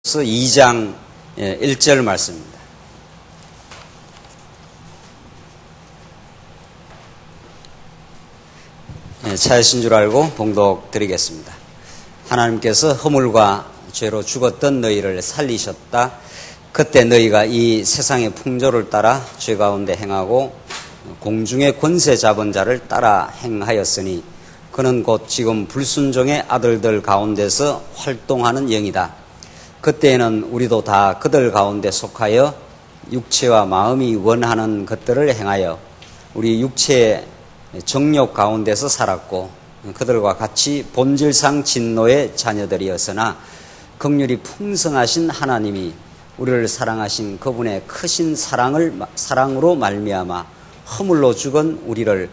2장 1절 말씀입니다. 찾으신 줄 알고 봉독 드리겠습니다. 하나님께서 허물과 죄로 죽었던 너희를 살리셨다. 그때 너희가 이 세상의 풍조를 따라 죄 가운데 행하고 공중의 권세 잡은 자를 따라 행하였으니 그는 곧 지금 불순종의 아들들 가운데서 활동하는 영이다. 그때에는 우리도 다 그들 가운데 속하여 육체와 마음이 원하는 것들을 행하여 우리 육체의 정욕 가운데서 살았고 그들과 같이 본질상 진노의 자녀들이었으나 긍휼이 풍성하신 하나님이 우리를 사랑하신 그분의 크신 사랑으로 말미암아 허물로 죽은 우리를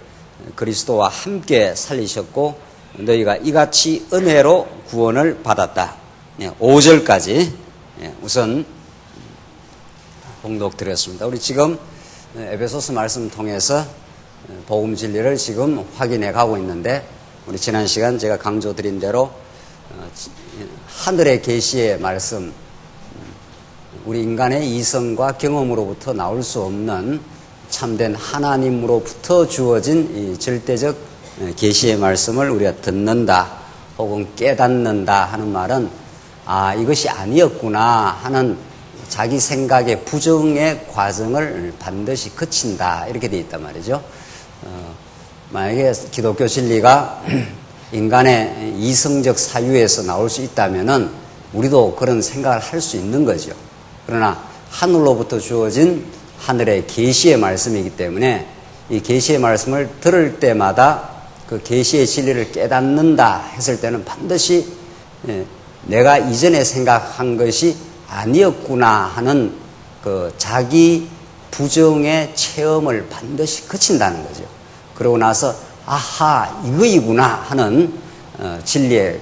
그리스도와 함께 살리셨고 너희가 이같이 은혜로 구원을 받았다. 5절까지 우선 봉독 드렸습니다. 우리 지금 에베소서 말씀 통해서 복음 진리를 지금 확인해 가고 있는데 우리 지난 시간 제가 강조드린 대로 하늘의 계시의 말씀, 우리 인간의 이성과 경험으로부터 나올 수 없는 참된 하나님으로부터 주어진 이 절대적 계시의 말씀을 우리가 듣는다 혹은 깨닫는다 하는 말은 이것이 아니었구나 하는 자기 생각의 부정의 과정을 반드시 거친다 이렇게 되어 있단 말이죠. 만약에 기독교 진리가 인간의 이성적 사유에서 나올 수 있다면은 우리도 그런 생각을 할 수 있는 거죠. 그러나 하늘로부터 주어진 하늘의 계시의 말씀이기 때문에 이 계시의 말씀을 들을 때마다 그 계시의 진리를 깨닫는다 했을 때는 반드시 내가 이전에 생각한 것이 아니었구나 하는 그 자기 부정의 체험을 반드시 거친다는 거죠. 그러고 나서 아하 이거이구나 하는 진리의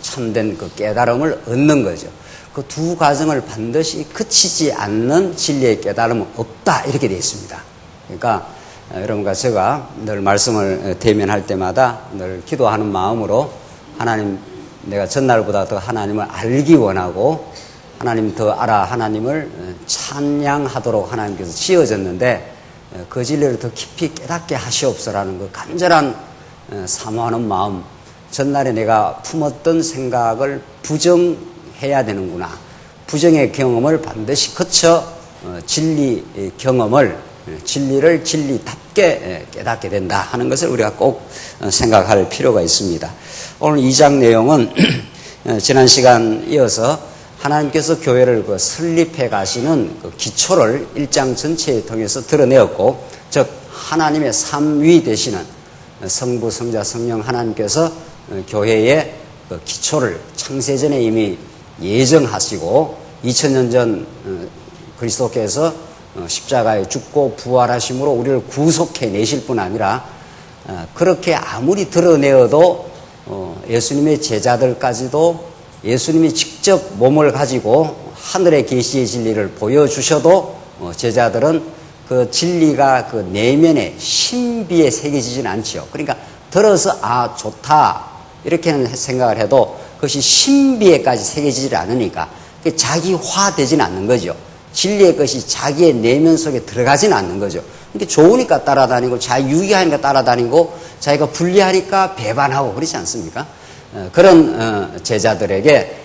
참된 그 깨달음을 얻는 거죠. 그 두 과정을 반드시 거치지 않는 진리의 깨달음은 없다 이렇게 되어 있습니다. 그러니까 여러분과 제가 늘 말씀을 대면할 때마다 늘 기도하는 마음으로 하나님 내가 전날보다 더 하나님을 알기 원하고 하나님 더 알아 하나님을 찬양하도록 하나님께서 지어졌는데 그 진리를 더 깊이 깨닫게 하시옵소라는 그 간절한 사모하는 마음, 전날에 내가 품었던 생각을 부정해야 되는구나. 부정의 경험을 반드시 거쳐 진리 경험을, 진리를 진리답게 깨닫게 된다 하는 것을 우리가 꼭 생각할 필요가 있습니다. 오늘 2장 내용은 지난 시간 이어서 하나님께서 교회를 설립해 가시는 그 기초를 1장 전체에 통해서 드러내었고, 즉 하나님의 삼위 되시는 성부, 성자, 성령 하나님께서 교회의 그 기초를 창세전에 이미 예정하시고 2000년 전 그리스도께서 십자가에 죽고 부활하심으로 우리를 구속해 내실 뿐 아니라 그렇게 아무리 드러내어도 예수님의 제자들까지도 예수님이 직접 몸을 가지고 하늘의 계시의 진리를 보여주셔도 제자들은 그 진리가 그 내면의 신비에 새겨지지는 않죠. 그러니까 들어서 좋다 이렇게는 생각을 해도 그것이 신비에까지 새겨지지 않으니까 자기화되지는 않는 거죠. 진리의 것이 자기의 내면 속에 들어가지는 않는 거죠. 그러니까 좋으니까 따라다니고 자유유기하니까 따라다니고 자기가 불리하니까 배반하고 그렇지 않습니까? 그런 제자들에게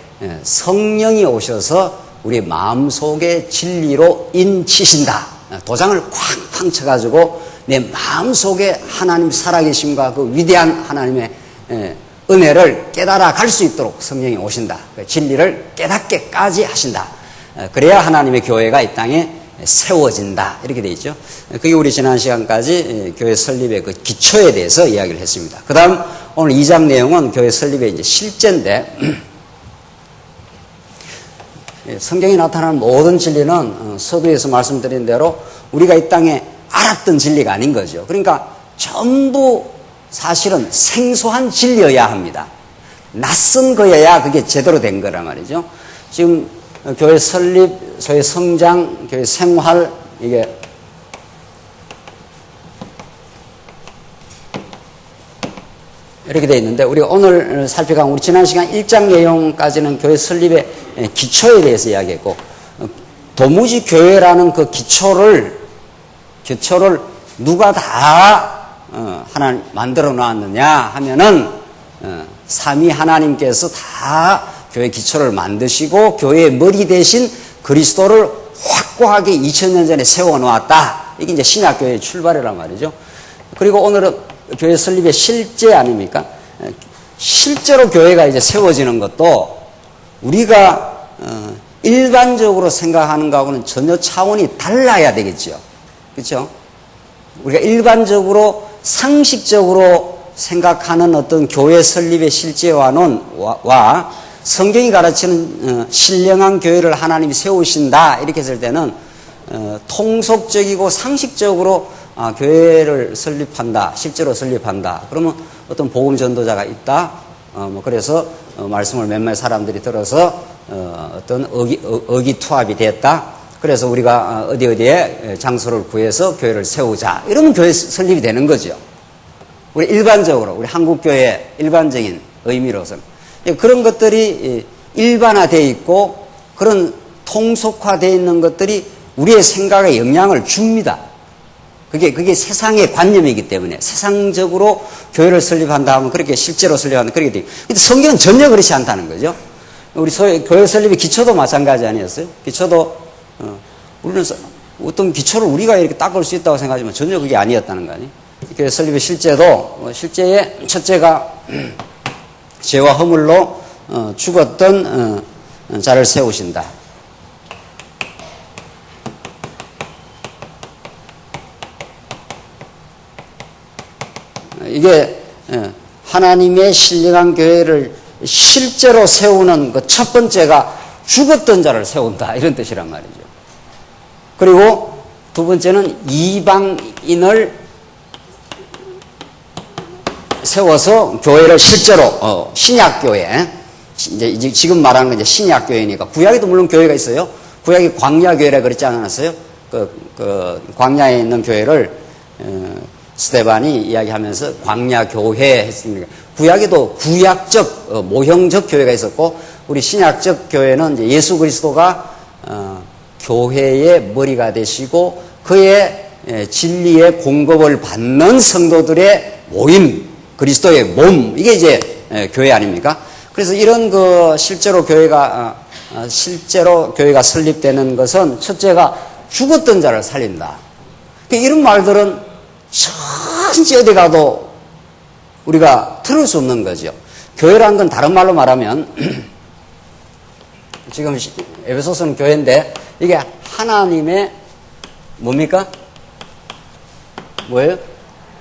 성령이 오셔서 우리 마음속의 진리로 인치신다. 도장을 쾅쾅 쳐가지고 내 마음속에 하나님 살아계심과 그 위대한 하나님의 은혜를 깨달아 갈 수 있도록 성령이 오신다. 진리를 깨닫게까지 하신다. 그래야 하나님의 교회가 이 땅에 세워진다. 이렇게 되어 있죠. 그게 우리 지난 시간까지 교회 설립의 그 기초에 대해서 이야기를 했습니다. 그 다음 오늘 2장 내용은 교회 설립의 이제 실제인데, 성경에 나타나는 모든 진리는 서두에서 말씀드린 대로 우리가 이 땅에 알았던 진리가 아닌 거죠. 그러니까 전부 사실은 생소한 진리여야 합니다. 낯선 거여야 그게 제대로 된 거란 말이죠. 지금 교회 설립, 소위 성장, 교회 생활, 이게 이렇게 되어 있는데, 우리가 오늘 살펴간 우리 지난 시간 1장 내용까지는 교회 설립의 기초에 대해서 이야기했고, 도무지 교회라는 그 기초를 누가 다 하나님 만들어 놨느냐 하면은 삼위 하나님께서 다 교회 기초를 만드시고 교회의 머리 대신 그리스도를 확고하게 2000년 전에 세워 놓았다. 이게 이제 신약교회의 출발이란 말이죠. 그리고 오늘은 교회 설립의 실제 아닙니까? 실제로 교회가 이제 세워지는 것도 우리가 일반적으로 생각하는 것하고는 전혀 차원이 달라야 되겠죠. 그렇죠? 우리가 일반적으로 상식적으로 생각하는 어떤 교회 설립의 실제와는 성경이 가르치는 신령한 교회를 하나님이 세우신다 이렇게 했을 때는 통속적이고 상식적으로 교회를 설립한다, 실제로 설립한다. 그러면 어떤 복음 전도자가 있다. 그래서 말씀을 몇몇 사람들이 들어서 어떤 의기투합이 됐다. 그래서 우리가 어디에 장소를 구해서 교회를 세우자. 이러면 교회 설립이 되는 거죠. 우리 일반적으로 우리 한국교회 일반적인 의미로서는 그런 것들이 일반화되어 있고 그런 통속화되어 있는 것들이 우리의 생각에 영향을 줍니다. 그게 세상의 관념이기 때문에 세상적으로 교회를 설립한다 하면 그렇게 실제로 설립한다 그렇게 돼요. 근데 성경은 전혀 그렇지 않다는 거죠. 우리 교회 설립의 기초도 마찬가지 아니었어요? 기초도 우리는 어떤 기초를 우리가 이렇게 닦을 수 있다고 생각하지만 전혀 그게 아니었다는 거 아니에요? 교회 설립의 실제도 실제의 첫째가 죄와 허물로 죽었던 자를 세우신다. 이게 하나님의 신령한 교회를 실제로 세우는 그 첫 번째가 죽었던 자를 세운다 이런 뜻이란 말이죠. 그리고 두 번째는 이방인을 세워서 교회를 실제로 신약교회 이제 지금 말하는 건 이제 신약교회니까 구약에도 물론 교회가 있어요. 구약이 광야교회라 그랬지 않았어요? 그 광야에 있는 교회를 스데반이 이야기하면서 광야교회 했습니다. 구약에도 구약적 모형적 교회가 있었고 우리 신약적 교회는 이제 예수 그리스도가 교회의 머리가 되시고 그의 진리의 공급을 받는 성도들의 모임, 그리스도의 몸, 이게 이제 교회 아닙니까? 그래서 이런 실제로 교회가 설립되는 것은 첫째가 죽었던 자를 살린다. 이런 말들은 천지 어디 가도 우리가 들을 수 없는 거죠. 교회라는 건 다른 말로 말하면 지금 에베소서는 교회인데 이게 하나님의 뭡니까? 뭐예요?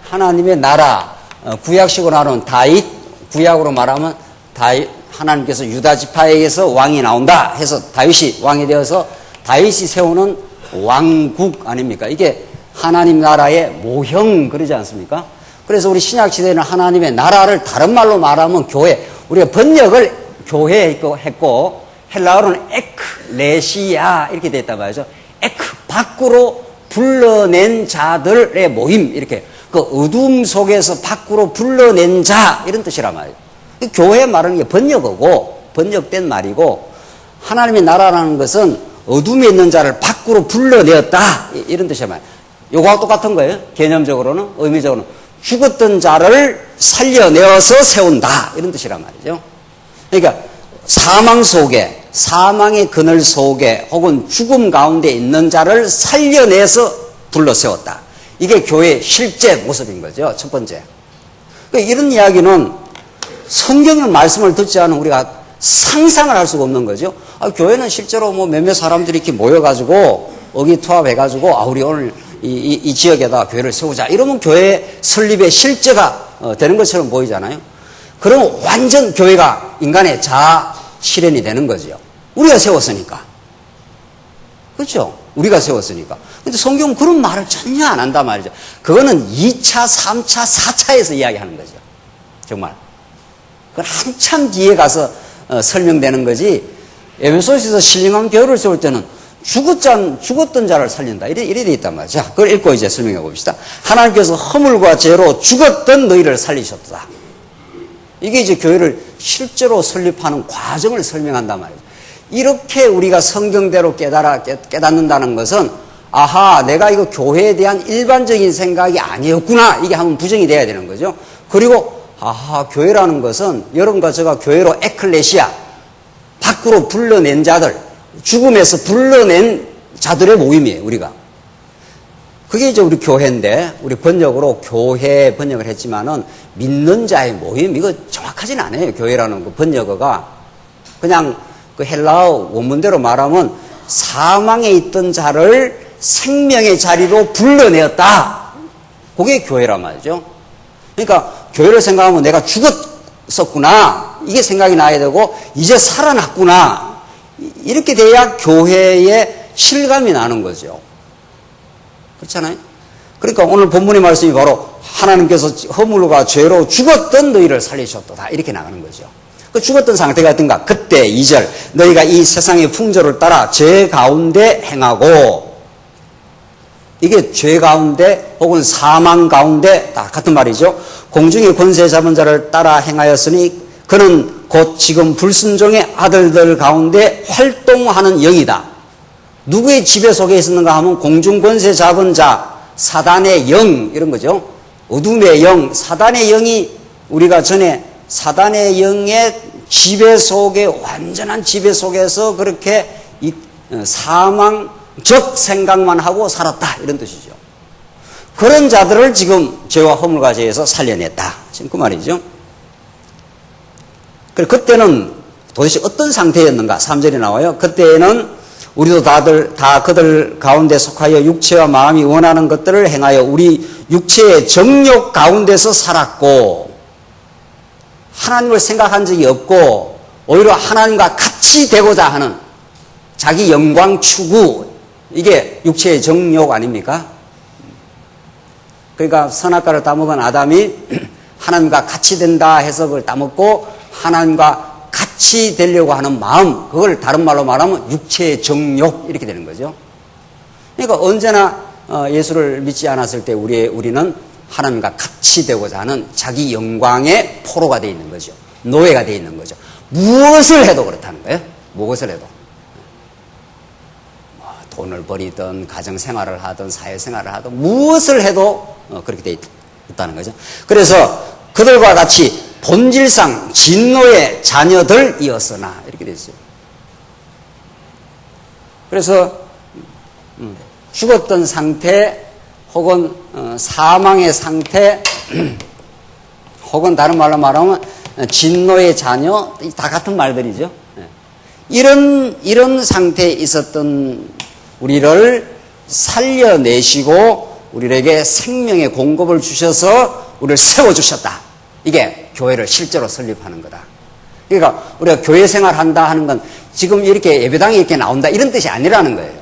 하나님의 나라. 구약식으로 말하면 다윗, 구약으로 말하면 다윗, 하나님께서 유다 지파에게서 왕이 나온다 해서 다윗이 왕이 되어서 다윗이 세우는 왕국 아닙니까? 이게 하나님 나라의 모형 그러지 않습니까? 그래서 우리 신약 시대에는 하나님의 나라를 다른 말로 말하면 교회, 우리가 번역을 교회 했고 헬라어로는 에클레시아 이렇게 되어 있단 말이죠. 밖으로 불러낸 자들의 모임 이렇게 그 어둠 속에서 밖으로 불러낸 자 이런 뜻이란 말이에요. 교회 말하는 게 번역된 말이고 하나님의 나라라는 것은 어둠에 있는 자를 밖으로 불러내었다 이런 뜻이란 말이에요. 요거하고 똑같은 거예요. 개념적으로는 의미적으로는 죽었던 자를 살려내어서 세운다 이런 뜻이란 말이죠. 그러니까 사망 속에 사망의 그늘 속에 혹은 죽음 가운데 있는 자를 살려내서 불러 세웠다. 이게 교회의 실제 모습인 거죠. 첫 번째. 이런 이야기는 성경의 말씀을 듣지 않은 우리가 상상을 할 수가 없는 거죠. 교회는 실제로 몇몇 사람들이 이렇게 모여가지고 의기투합해가지고 우리 오늘 이 지역에다 교회를 세우자. 이러면 교회 설립의 실제가 되는 것처럼 보이잖아요. 그러면 완전 교회가 인간의 자아 실현이 되는 거죠. 우리가 세웠으니까. 그렇죠? 우리가 세웠으니까. 근데 성경은 그런 말을 전혀 안 한단 말이죠. 그거는 2차, 3차, 4차에서 이야기하는 거죠. 정말. 그건 한참 뒤에 가서 설명되는 거지. 에베소서에서 신령한 교회를 세울 때는 죽었던 자를 살린다. 이래 돼 있단 말이죠. 자, 그걸 읽고 이제 설명해 봅시다. 하나님께서 허물과 죄로 죽었던 너희를 살리셨다. 이게 이제 교회를 실제로 설립하는 과정을 설명한단 말이죠. 이렇게 우리가 성경대로 깨닫는다는 것은 아하, 내가 이거 교회에 대한 일반적인 생각이 아니었구나. 이게 한번 부정이 돼야 되는 거죠. 그리고 아하, 교회라는 것은 여러분과 제가 교회로 에클레시아, 밖으로 불러낸 자들, 죽음에서 불러낸 자들의 모임이에요, 우리가. 그게 이제 우리 교회인데, 우리 번역으로 교회 번역을 했지만은 믿는 자의 모임, 이거 정확하진 않아요, 교회라는 그 번역어가. 그냥 그 헬라어 원문대로 말하면 사망에 있던 자를 생명의 자리로 불러내었다. 그게 교회란 말이죠. 그러니까 교회를 생각하면 내가 죽었었구나. 이게 생각이 나야 되고, 이제 살아났구나. 이렇게 돼야 교회의 실감이 나는 거죠. 그렇잖아요? 그러니까 오늘 본문의 말씀이 바로 하나님께서 허물과 죄로 죽었던 너희를 살리셨도다. 이렇게 나가는 거죠. 그 죽었던 상태가 어떤가? 그때 2절 너희가 이 세상의 풍조를 따라 죄 가운데 행하고, 이게 죄 가운데 혹은 사망 가운데 다 같은 말이죠. 공중의 권세 잡은 자를 따라 행하였으니 그는 곧 지금 불순종의 아들들 가운데 활동하는 영이다. 누구의 지배 속에 있었는가 하면 공중 권세 잡은 자, 사단의 영, 이런 거죠. 어둠의 영, 사단의 영이 우리가 전에 사단의 영의 지배 속에, 완전한 지배 속에서 그렇게 사망적 생각만 하고 살았다. 이런 뜻이죠. 그런 자들을 지금 죄와 허물과 죄에서 살려냈다. 지금 그 말이죠. 그때는 도대체 어떤 상태였는가? 3절에 나와요. 그때에는 우리도 다 그들 가운데 속하여 육체와 마음이 원하는 것들을 행하여 우리 육체의 정욕 가운데서 살았고, 하나님을 생각한 적이 없고 오히려 하나님과 같이 되고자 하는 자기 영광 추구, 이게 육체의 정욕 아닙니까? 그러니까 선악과를 따먹은 아담이 하나님과 같이 된다 해서 그걸 따먹고 하나님과 같이 되려고 하는 마음, 그걸 다른 말로 말하면 육체의 정욕, 이렇게 되는 거죠. 그러니까 언제나 예수를 믿지 않았을 때 우리는 하나님과 같이 되고자 하는 자기 영광의 포로가 되어 있는 거죠. 노예가 되어 있는 거죠. 무엇을 해도 그렇다는 거예요. 무엇을 해도. 돈을 벌이든 가정생활을 하든 사회생활을 하든 무엇을 해도 그렇게 되어 있다는 거죠. 그래서 그들과 같이 본질상 진노의 자녀들이었으나, 이렇게 되어 있어요. 그래서 죽었던 상태 혹은 사망의 상태 혹은 다른 말로 말하면 진노의 자녀, 다 같은 말들이죠. 이런 상태에 있었던 우리를 살려내시고 우리에게 생명의 공급을 주셔서 우리를 세워주셨다. 이게 교회를 실제로 설립하는 거다. 그러니까 우리가 교회 생활한다 하는 건 지금 이렇게 예배당에 이렇게 나온다 이런 뜻이 아니라는 거예요.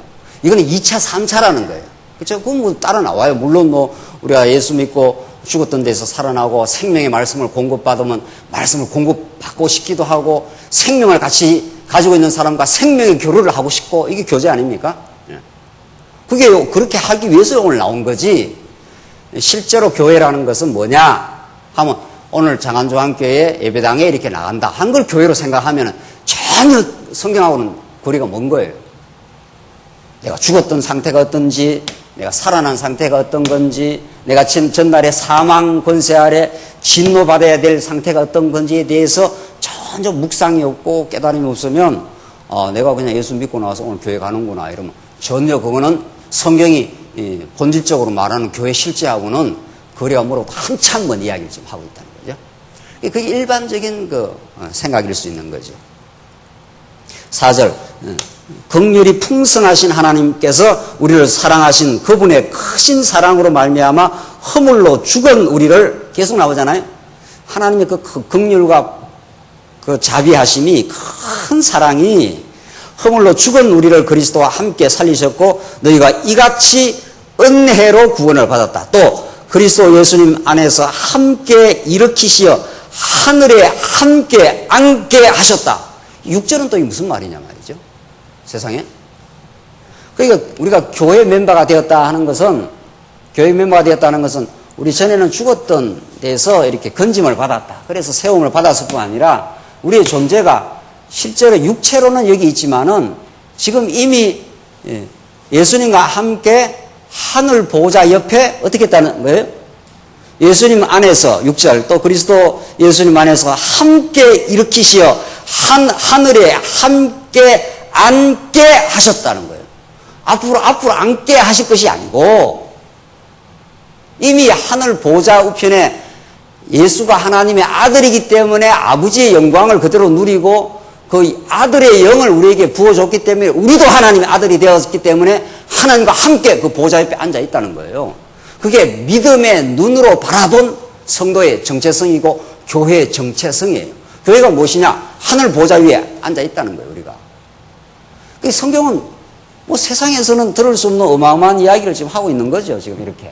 이거는 2차, 3차라는 거예요. 그렇죠? 그건 뭐 따라 나와요. 물론 뭐 우리가 예수 믿고 죽었던 데서 살아나고 생명의 말씀을 공급받으면 말씀을 공급받고 싶기도 하고, 생명을 같이 가지고 있는 사람과 생명의 교류를 하고 싶고, 이게 교제 아닙니까? 그게 그렇게 하기 위해서 오늘 나온 거지. 실제로 교회라는 것은 뭐냐 하면 오늘 장안조항교회 예배당에 이렇게 나간다 한 걸 교회로 생각하면 전혀 성경하고는 거리가 먼 거예요. 내가 죽었던 상태가 어떤지, 내가 살아난 상태가 어떤 건지, 내가 전날에 사망 권세 아래 진노받아야 될 상태가 어떤 건지에 대해서 전혀 묵상이 없고 깨달음이 없으면 내가 그냥 예수 믿고 나와서 오늘 교회 가는구나 이러면 전혀 그거는 성경이 본질적으로 말하는 교회 실제하고는 거리가 멀어도 한참 먼 이야기를 지금 하고 있다는 거죠. 그게 일반적인 생각일 수 있는 거죠. 4절 긍휼이 풍성하신 하나님께서 우리를 사랑하신 그분의 크신 사랑으로 말미암아 허물로 죽은 우리를, 계속 나오잖아요. 하나님의 그 긍휼과 그 자비하심이, 큰 사랑이 허물로 죽은 우리를 그리스도와 함께 살리셨고 너희가 이같이 은혜로 구원을 받았다. 또 그리스도 예수님 안에서 함께 일으키시어 하늘에 함께 앉게 하셨다. 6절은 또 무슨 말이냐 말이죠. 세상에. 그러니까 우리가 교회 멤버가 되었다 하는 것은, 교회 멤버가 되었다는 것은 우리 전에는 죽었던 데서 이렇게 건짐을 받았다. 그래서 세움을 받았을 뿐 아니라 우리의 존재가 실제로 육체로는 여기 있지만은 지금 이미 예수님과 함께 하늘 보호자 옆에 어떻게 했다는 거예요? 예수님 안에서 6절 또 그리스도 예수님 안에서 함께 일으키시어 하늘에 함께 앉게 하셨다는 거예요. 앞으로 앉게 하실 것이 아니고 이미 하늘 보호자 우편에 예수가 하나님의 아들이기 때문에 아버지의 영광을 그대로 누리고 그 아들의 영을 우리에게 부어줬기 때문에 우리도 하나님의 아들이 되었기 때문에 하나님과 함께 그 보호자 옆에 앉아 있다는 거예요. 그게 믿음의 눈으로 바라본 성도의 정체성이고 교회의 정체성이에요. 교회가 무엇이냐? 하늘 보호자 위에 앉아 있다는 거예요, 우리가. 성경은 뭐 세상에서는 들을 수 없는 어마어마한 이야기를 지금 하고 있는 거죠, 지금 이렇게.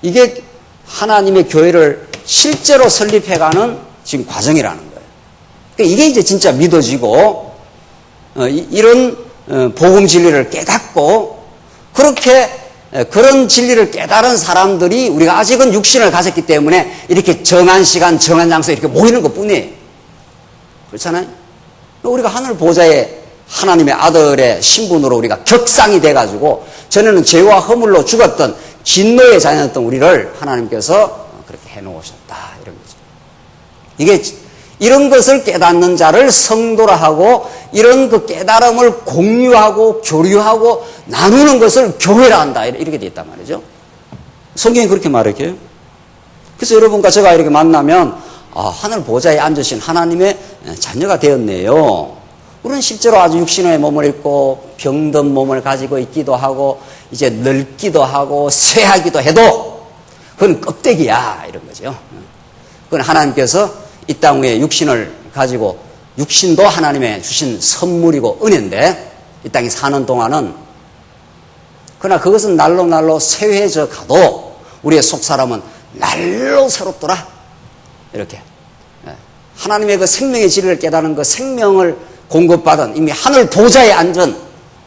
이게 하나님의 교회를 실제로 설립해가는 지금 과정이라는 거예요. 이게 이제 진짜 믿어지고, 이런 복음 진리를 깨닫고, 그런 진리를 깨달은 사람들이 우리가 아직은 육신을 가졌기 때문에 이렇게 정한 시간, 정한 장소에 이렇게 모이는 것 뿐이에요. 그렇잖아요? 우리가 하늘 보호자의 하나님의 아들의 신분으로 우리가 격상이 돼가지고 전에는 죄와 허물로 죽었던 진노의 자녀였던 우리를 하나님께서 그렇게 해놓으셨다. 이런 거죠. 이게 이런 것을 깨닫는 자를 성도라 하고 이런 그 깨달음을 공유하고 교류하고 나누는 것을 교회라 한다. 이렇게 돼 있단 말이죠. 성경이 그렇게 말해요. 그래서 여러분과 제가 이렇게 만나면 하늘 보좌에 앉으신 하나님의 자녀가 되었네요. 우리는 실제로 아주 육신의 몸을 입고 병든 몸을 가지고 있기도 하고 이제 늙기도 하고 쇠하기도 해도 그건 껍데기야 이런 거죠. 그건 하나님께서 이 땅 위에 육신을 가지고 육신도 하나님의 주신 선물이고 은혜인데 이 땅에 사는 동안은 그러나 그것은 날로 쇠해져 가도 우리의 속사람은 날로 새롭더라. 이렇게 하나님의 그 생명의 진리를 깨닫는 그 생명을 공급받은 이미 하늘 보좌에 앉은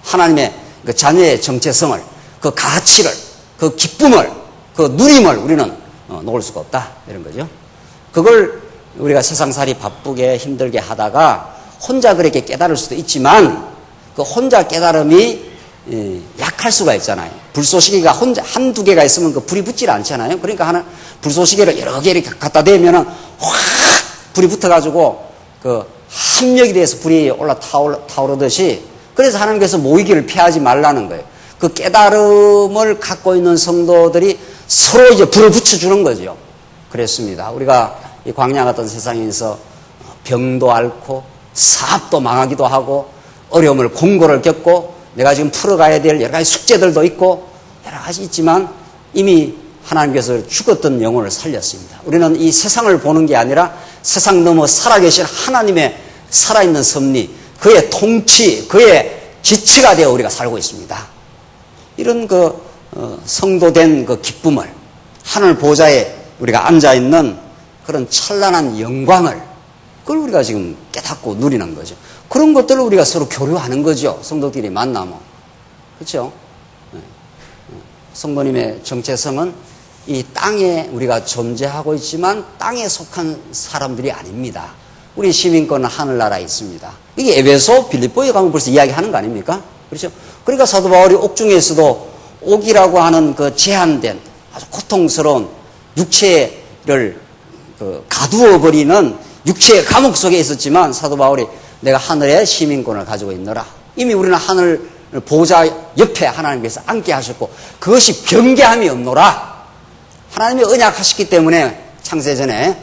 하나님의 그 자녀의 정체성을 그 가치를 그 기쁨을 그 누림을 우리는 놓을 수가 없다 이런 거죠. 그걸 우리가 세상살이 바쁘게 힘들게 하다가 혼자 그렇게 깨달을 수도 있지만 그 혼자 깨달음이 약할 수가 있잖아요. 불쏘시개가 혼자 한두 개가 있으면 그 불이 붙질 않잖아요. 그러니까 불쏘시개를 여러 개 이렇게 갖다 대면은 확 불이 붙어가지고 그 합력이 돼서 불이 타오르듯이 그래서 하나님께서 모이기를 피하지 말라는 거예요. 그 깨달음을 갖고 있는 성도들이 서로 이제 불을 붙여주는 거죠. 그랬습니다. 우리가 이 광야 같은 세상에서 병도 앓고 사업도 망하기도 하고 어려움을 공고를 겪고 내가 지금 풀어가야 될 여러 가지 숙제들도 있고 여러 가지 있지만 이미 하나님께서 죽었던 영혼을 살렸습니다. 우리는 이 세상을 보는 게 아니라 세상 넘어 살아계신 하나님의 살아있는 섭리, 그의 통치, 그의 지체가 되어 우리가 살고 있습니다. 이런 성도된 그 기쁨을 하늘 보좌에 우리가 앉아있는 그런 찬란한 영광을 그걸 우리가 지금 깨닫고 누리는 거죠. 그런 것들을 우리가 서로 교류하는 거죠. 성도끼리 만나면. 그렇죠? 성도님의 정체성은 이 땅에 우리가 존재하고 있지만 땅에 속한 사람들이 아닙니다. 우리 시민권은 하늘나라에 있습니다. 이게 에베소, 빌립보에 가면 벌써 이야기하는 거 아닙니까? 그렇죠? 그러니까 사도 바울이 옥중에서도 옥이라고 하는 그 제한된 아주 고통스러운 육체를 가두어버리는 육체의 감옥 속에 있었지만 사도 바울이 내가 하늘의 시민권을 가지고 있노라. 이미 우리는 하늘 보좌 옆에 하나님께서 앉게 하셨고 그것이 변개함이 없노라. 하나님이 언약하셨기 때문에 창세전에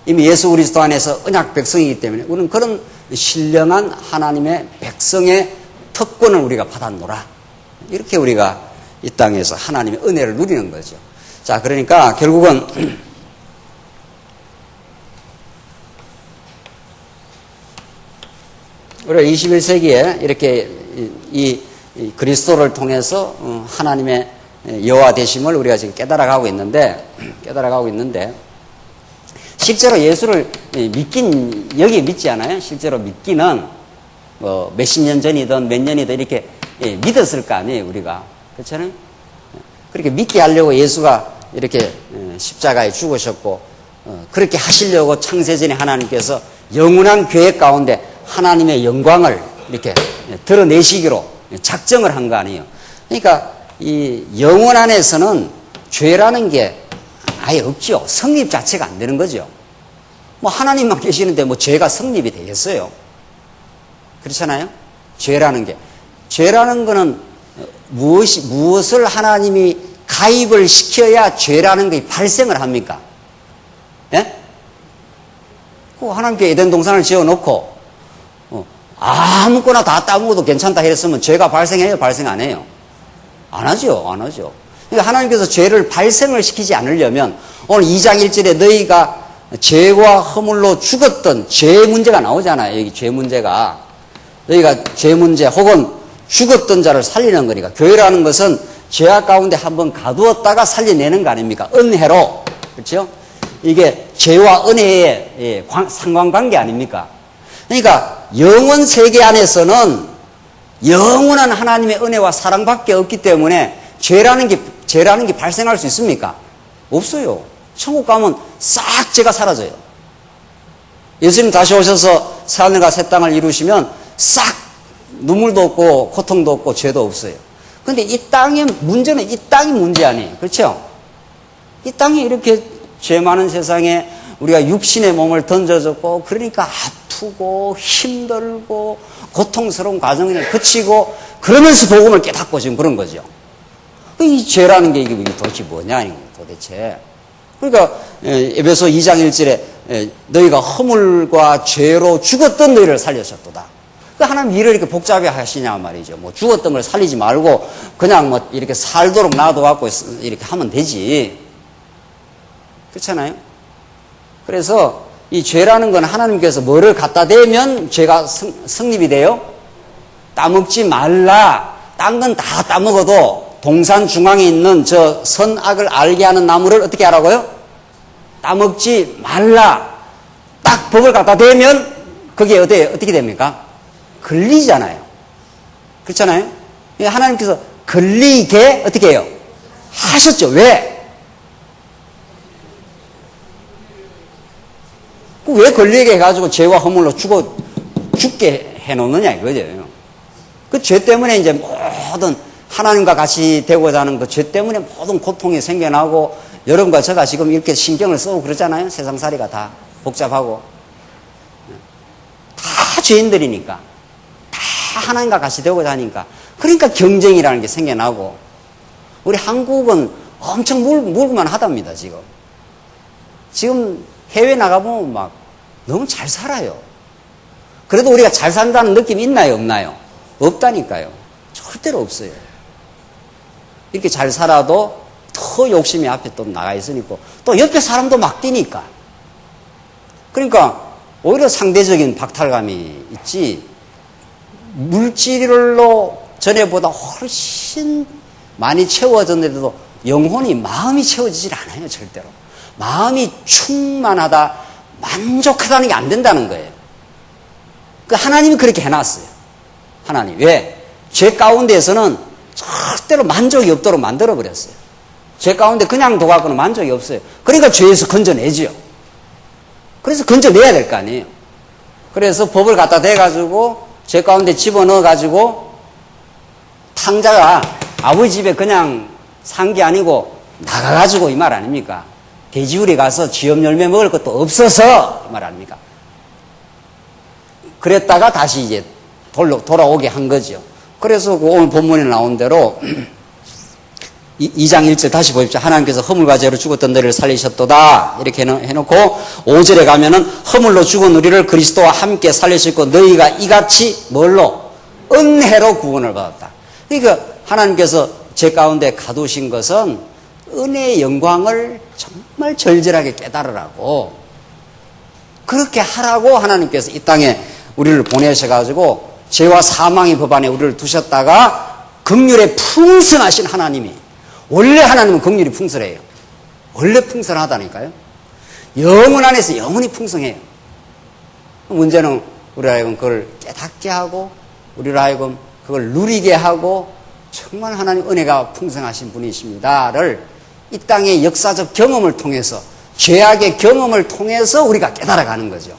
이미 예수 그리스도 안에서 언약 백성이기 때문에 우리는 그런 신령한 하나님의 백성의 특권을 우리가 받았노라. 이렇게 우리가 이 땅에서 하나님의 은혜를 누리는 거죠. 자, 그러니까 결국은 우리가 21세기에 이렇게 이 그리스도를 통해서 하나님의 여호와 되심을 우리가 지금 깨달아가고 있는데 실제로 예수를 여기 믿지 않아요? 실제로 믿기는 몇십 년 전이든 몇 년이든 이렇게 믿었을 거 아니에요, 우리가. 그렇잖아요? 그렇게 믿게 하려고 예수가 이렇게 십자가에 죽으셨고 그렇게 하시려고 창세전에 하나님께서 영원한 계획 가운데 하나님의 영광을 이렇게 드러내시기로 작정을 한 거 아니에요. 그러니까 이 영원 안에서는 죄라는 게 아예 없죠. 성립 자체가 안 되는 거죠. 뭐 하나님만 계시는데 뭐 죄가 성립이 되겠어요? 그렇잖아요? 죄라는 거는 무엇을 하나님이 가입을 시켜야 죄라는 게 발생을 합니까? 예? 하나님께 에덴 동산을 지어놓고 아무거나 다 따먹어도 괜찮다 했으면 죄가 발생해요? 발생 안 해요? 안 하죠. 안 하죠. 그러니까 하나님께서 죄를 발생을 시키지 않으려면 오늘 2장 1절에 너희가 죄와 허물로 죽었던 죄 문제가 나오잖아요. 여기 죄 문제가. 너희가 죄 문제 혹은 죽었던 자를 살리는 거니까. 교회라는 것은 죄악 가운데 한번 가두었다가 살려내는 거 아닙니까? 은혜로. 그렇죠? 이게 죄와 은혜의 상관관계 아닙니까? 그러니까 영원 세계 안에서는 영원한 하나님의 은혜와 사랑밖에 없기 때문에 죄라는 게 발생할 수 있습니까? 없어요. 천국 가면 싹 죄가 사라져요. 예수님 다시 오셔서 새하늘과 새 땅을 이루시면 싹 눈물도 없고 고통도 없고 죄도 없어요. 근데 이 땅의 문제는 이 땅이 문제 아니에요. 그렇죠? 이 땅이 이렇게 죄 많은 세상에 우리가 육신의 몸을 던져줬고 그러니까 아프고 힘들고 고통스러운 과정을 거치고 그러면서 복음을 깨닫고 지금 그런 거죠. 이 죄라는 게 이게 도대체 뭐냐 도대체. 그러니까 에베소 2장 1절에 너희가 허물과 죄로 죽었던 너희를 살려셨도다. 그러니까 하나님 일을 이렇게 복잡하게 하시냐 말이죠. 뭐 죽었던 걸 살리지 말고 그냥 뭐 이렇게 살도록 놔둬갖고 이렇게 하면 되지. 그렇잖아요? 그래서 이 죄라는 건 하나님께서 뭐를 갖다 대면 죄가 성립이 돼요? 따먹지 말라. 딴 건 다 따먹어도 동산 중앙에 있는 저 선악을 알게 하는 나무를 어떻게 하라고요? 따먹지 말라. 딱 법을 갖다 대면 그게 어떻게 됩니까? 걸리잖아요. 그렇잖아요? 하나님께서 걸리게 어떻게 해요? 하셨죠. 왜? 왜 걸리게 해가지고 죄와 허물로 죽게 해놓느냐 이거죠. 그 죄 때문에 이제 모든 하나님과 같이 되고자 하는 그 죄 때문에 모든 고통이 생겨나고 여러분과 제가 지금 이렇게 신경을 쓰고 그러잖아요. 세상살이가 다 복잡하고 다 죄인들이니까 다 하나님과 같이 되고자 하니까 그러니까 경쟁이라는 게 생겨나고 우리 한국은 엄청 물만 하답니다. 지금 해외 나가보면 막 너무 잘 살아요. 그래도 우리가 잘 산다는 느낌이 있나요? 없나요? 없다니까요. 절대로 없어요. 이렇게 잘 살아도 더 욕심이 앞에 또 나가 있으니까 또 옆에 사람도 막 뛰니까 그러니까 오히려 상대적인 박탈감이 있지 물질로 전에보다 훨씬 많이 채워졌는데도 영혼이 마음이 채워지질 않아요. 절대로. 마음이 충만하다 만족하다는 게 안 된다는 거예요. 그 하나님이 그렇게 해놨어요. 하나님. 왜? 죄 가운데에서는 절대로 만족이 없도록 만들어버렸어요. 죄 가운데 그냥 둬갖고는 만족이 없어요. 그러니까 죄에서 건져내지요. 그래서 건져내야 될 거 아니에요. 그래서 법을 갖다 대가지고 죄 가운데 집어넣어가지고 탕자가 아버지 집에 그냥 산 게 아니고 나가가지고 이 말 아닙니까? 돼지우리 가서 쥐염 열매 먹을 것도 없어서 이 말 아닙니까? 그랬다가 다시 이제 돌아오게 한 거죠. 그래서 오늘 본문에 나온 대로 2장 1절 다시 보십시오. 하나님께서 허물과 죄로 죽었던 너희를 살리셨도다. 이렇게 해놓고 5절에 가면은 허물로 죽은 우리를 그리스도와 함께 살리셨고 너희가 이같이 뭘로? 은혜로 구원을 받았다. 그러니까 하나님께서 죄 가운데 가두신 것은 은혜의 영광을 정말 절절하게 깨달으라고 그렇게 하라고 하나님께서 이 땅에 우리를 보내셔가지고 죄와 사망의 법 안에 우리를 두셨다가 긍휼에 풍성하신 하나님이 원래 하나님은 긍휼이 풍성해요. 원래 풍성하다니까요. 영혼 안에서 영혼이 풍성해요. 문제는 우리로 하여금 그걸 깨닫게 하고 우리로 하여금 그걸 누리게 하고 정말 하나님 은혜가 풍성하신 분이십니다를 이 땅의 역사적 경험을 통해서, 죄악의 경험을 통해서 우리가 깨달아가는 거죠.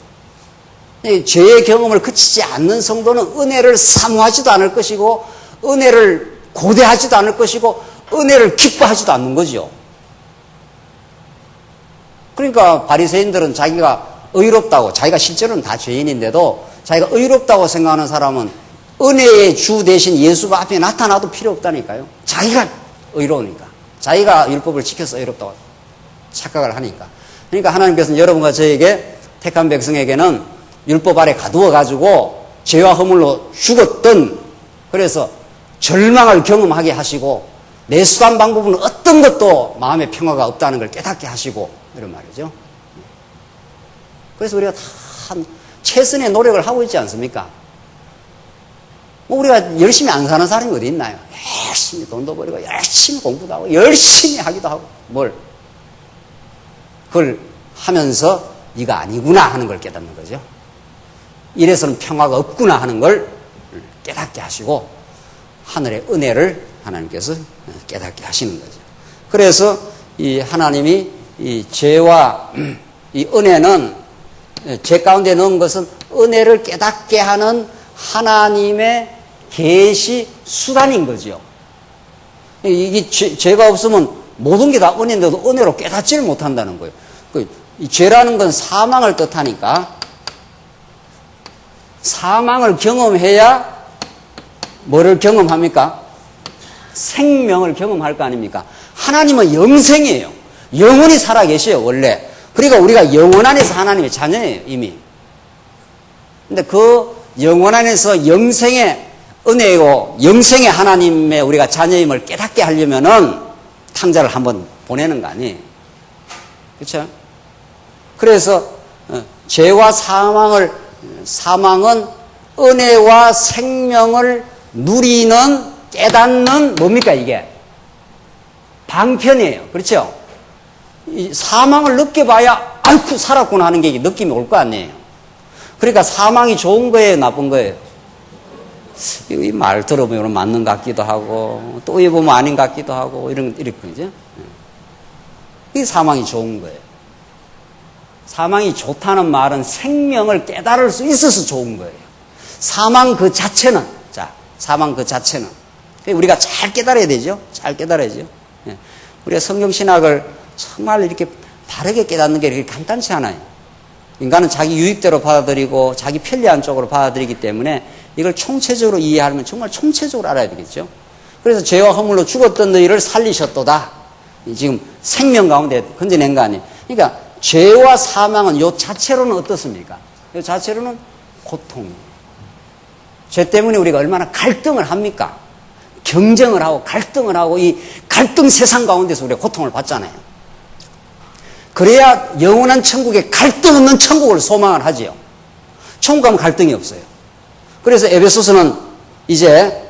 죄의 경험을 그치지 않는 성도는 은혜를 사모하지도 않을 것이고, 은혜를 고대하지도 않을 것이고, 은혜를 기뻐하지도 않는 거죠. 그러니까 바리새인들은 자기가 의롭다고, 자기가 실제로는 다 죄인인데도 자기가 의롭다고 생각하는 사람은 은혜의 주 대신 예수가 앞에 나타나도 필요 없다니까요. 자기가 의로우니까. 자기가 율법을 지켜서 의롭다고 착각을 하니까. 그러니까 하나님께서는 여러분과 저에게, 택한 백성에게는 율법 아래 가두어가지고 죄와 허물로 죽었던, 그래서 절망을 경험하게 하시고, 내 수단 방법은 어떤 것도 마음의 평화가 없다는 걸 깨닫게 하시고, 이런 말이죠. 그래서 우리가 다 최선의 노력을 하고 있지 않습니까? 뭐 우리가 열심히 안 사는 사람이 어디 있나요? 열심히 돈도 벌이고, 열심히 공부도 하고, 열심히 하기도 하고, 그걸 하면서 네가 아니구나 하는 걸 깨닫는 거죠. 이래서는 평화가 없구나 하는 걸 깨닫게 하시고, 하늘의 은혜를 하나님께서 깨닫게 하시는 거죠. 그래서 이 하나님이 이 죄와 이 은혜는, 죄 가운데 넣은 것은 은혜를 깨닫게 하는 하나님의 계시 수단인 거죠. 이게 죄가 없으면 모든 게 다 은혜인데도 은혜로 깨닫지를 못한다는 거예요. 이 죄라는 건 사망을 뜻하니까, 사망을 경험해야 뭐를 경험합니까? 생명을 경험할 거 아닙니까? 하나님은 영생이에요. 영원히 살아계셔요, 원래. 그러니까 우리가 영원 안에서 하나님의 자녀예요, 이미. 근데 그 영원 안에서 영생의 은혜고 영생의 하나님의 우리가 자녀임을 깨닫게 하려면은 탕자를 한번 보내는 거 아니에요. 그렇죠? 그래서 죄와 사망은 은혜와 생명을 누리는, 깨닫는, 뭡니까 이게? 방편이에요. 그렇죠? 이 사망을 느껴봐야 아이쿠 살았구나 하는 게 느낌이 올 거 아니에요. 그러니까 사망이 좋은 거예요, 나쁜 거예요? 이 말 들어보면 맞는 것 같기도 하고, 또 보면 아닌 것 같기도 하고, 이렇게 그죠? 이 사망이 좋은 거예요. 사망이 좋다는 말은 생명을 깨달을 수 있어서 좋은 거예요. 사망 그 자체는, 사망 그 자체는 우리가 잘 깨달아야 되죠. 잘 깨달아야죠. 우리가 성경신학을 정말 이렇게 바르게 깨닫는 게 이렇게 간단치 않아요. 인간은 자기 유익대로 받아들이고 자기 편리한 쪽으로 받아들이기 때문에 이걸 총체적으로 이해하려면 정말 총체적으로 알아야 되겠죠. 그래서 죄와 허물로 죽었던 너희를 살리셨도다. 지금 생명 가운데 건져낸 거 아니에요. 그러니까 죄와 사망은 요 자체로는 어떻습니까? 요 자체로는 고통이에요. 죄 때문에 우리가 얼마나 갈등을 합니까? 경쟁을 하고 갈등을 하고 이 갈등 세상 가운데서 우리가 고통을 받잖아요. 그래야 영원한 천국에 갈등 없는 천국을 소망을 하지요. 천국 가면 갈등이 없어요. 그래서 에베소서는 이제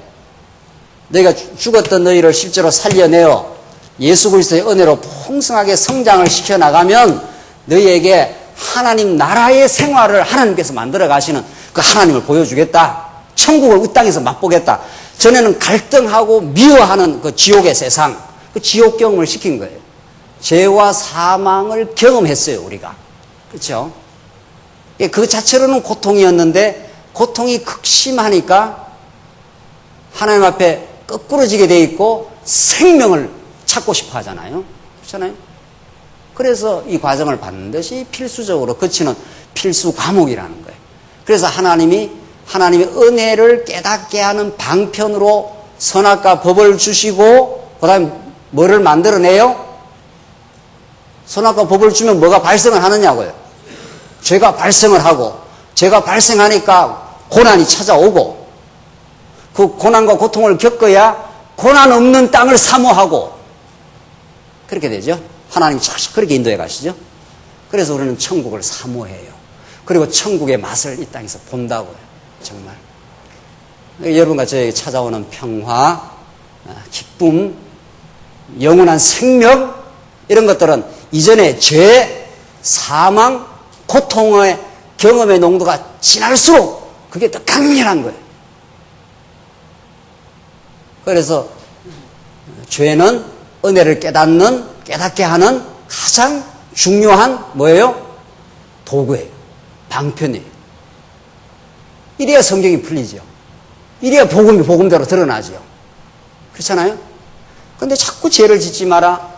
너희가 죽었던 너희를 실제로 살려내어 예수 그리스도의 은혜로 풍성하게 성장을 시켜나가면 너희에게 하나님 나라의 생활을 하나님께서 만들어 가시는 그 하나님을 보여주겠다. 천국을 이 땅에서 맛보겠다. 전에는 갈등하고 미워하는 그 지옥의 세상, 그 지옥 경험을 시킨 거예요. 죄와 사망을 경험했어요, 우리가. 그렇죠? 그 자체로는 고통이었는데 고통이 극심하니까 하나님 앞에 거꾸러지게 돼 있고 생명을 찾고 싶어 하잖아요. 그렇잖아요? 그래서 이 과정을 반드시 필수적으로 거치는 필수 과목이라는 거예요. 그래서 하나님의 은혜를 깨닫게 하는 방편으로 선악과 법을 주시고 그 다음에 뭐를 만들어내요? 선악과 법을 주면 뭐가 발생을 하느냐고요. 죄가 발생을 하고 죄가 발생하니까 고난이 찾아오고 그 고난과 고통을 겪어야 고난 없는 땅을 사모하고 그렇게 되죠. 하나님이 그렇게 인도해 가시죠. 그래서 우리는 천국을 사모해요. 그리고 천국의 맛을 이 땅에서 본다고요. 정말. 여러분과 저에게 찾아오는 평화, 기쁨, 영원한 생명 이런 것들은 이전에 죄, 사망, 고통의 경험의 농도가 지날수록 그게 더 강렬한 거예요. 그래서 죄는 은혜를 깨닫는 깨닫게 하는 가장 중요한 뭐예요? 도구예요. 방편이에요. 이래야 성경이 풀리죠. 이래야 복음이 복음대로 드러나죠. 그렇잖아요? 근데 자꾸 죄를 짓지 마라.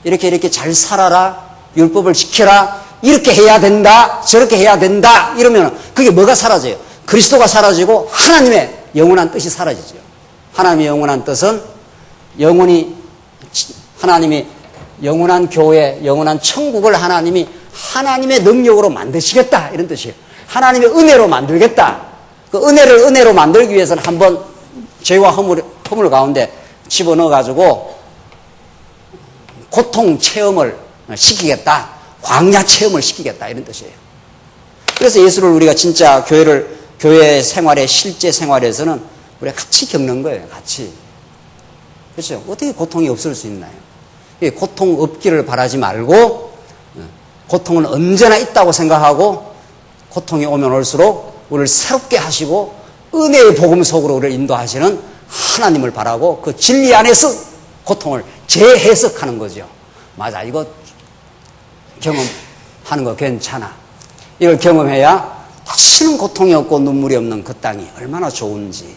이렇게 잘 살아라. 율법을 지켜라. 이렇게 해야 된다. 저렇게 해야 된다. 이러면 그게 뭐가 사라져요? 그리스도가 사라지고 하나님의 영원한 뜻이 사라지죠. 하나님의 영원한 뜻은 하나님이 영원한 교회, 영원한 천국을 하나님이 하나님의 능력으로 만드시겠다. 이런 뜻이에요. 하나님의 은혜로 만들겠다. 그 은혜를 은혜로 만들기 위해서는 한번 죄와 허물 가운데 집어넣어가지고 고통 체험을 시키겠다. 광야 체험을 시키겠다. 이런 뜻이에요. 그래서 예수를 우리가 진짜 교회 생활의 실제 생활에서는 우리가 같이 겪는 거예요. 같이. 그렇죠? 어떻게 고통이 없을 수 있나요? 고통 없기를 바라지 말고 고통은 언제나 있다고 생각하고 고통이 오면 올수록 우리를 새롭게 하시고 은혜의 복음 속으로 우리를 인도하시는 하나님을 바라고 그 진리 안에서 고통을 재해석하는 거죠. 맞아, 이거 경험하는 거 괜찮아. 이걸 경험해야 다시는 고통이 없고 눈물이 없는 그 땅이 얼마나 좋은지.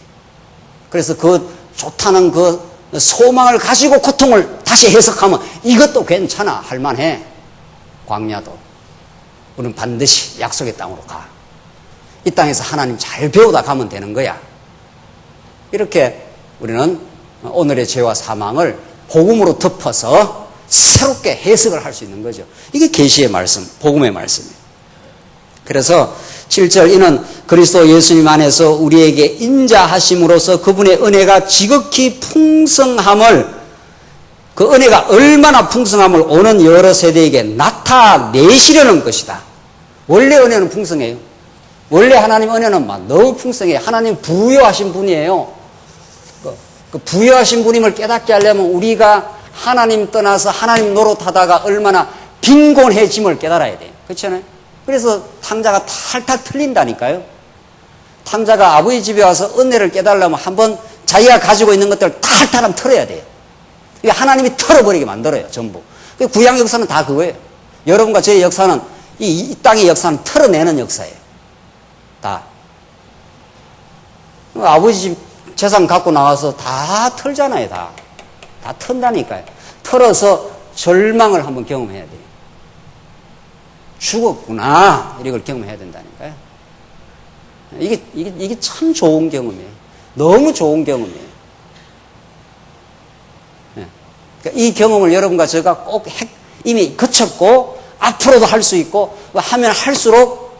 그래서 그 좋다는 그 소망을 가지고 고통을 다시 해석하면 이것도 괜찮아, 할만해. 광야도 우리는 반드시 약속의 땅으로 가. 이 땅에서 하나님 잘 배우다 가면 되는 거야. 이렇게 우리는 오늘의 죄와 사망을 복음으로 덮어서 새롭게 해석을 할 수 있는 거죠. 이게 계시의 말씀, 복음의 말씀이에요. 그래서 7절 이는 그리스도 예수님 안에서 우리에게 인자하심으로써 그분의 은혜가 지극히 풍성함을, 그 은혜가 얼마나 풍성함을 오는 여러 세대에게 나타내시려는 것이다. 원래 은혜는 풍성해요. 원래 하나님 은혜는 막 너무 풍성해요. 하나님 부여하신 분이에요. 그 부여하신 분임을 깨닫게 하려면 우리가 하나님 떠나서 하나님 노릇하다가 얼마나 빈곤해짐을 깨달아야 돼요. 그렇잖아요? 그래서 탕자가 탈탈 틀린다니까요. 탕자가 아버지 집에 와서 은혜를 깨달으려면 한번 자기가 가지고 있는 것들을 탈탈 털어야 돼요. 하나님이 털어버리게 만들어요, 전부. 구약 역사는 다 그거예요. 여러분과 저의 역사는, 이 땅의 역사는 털어내는 역사예요. 다. 아버지 집 재산 갖고 나와서 다 털잖아요, 다. 다 턴다니까요. 털어서 절망을 한번 경험해야 돼요. 죽었구나. 이걸 경험해야 된다니까요. 이게 참 좋은 경험이에요. 너무 좋은 경험이에요. 그러니까 이 경험을 여러분과 제가 꼭 이미 거쳤고 앞으로도 할 수 있고 하면 할수록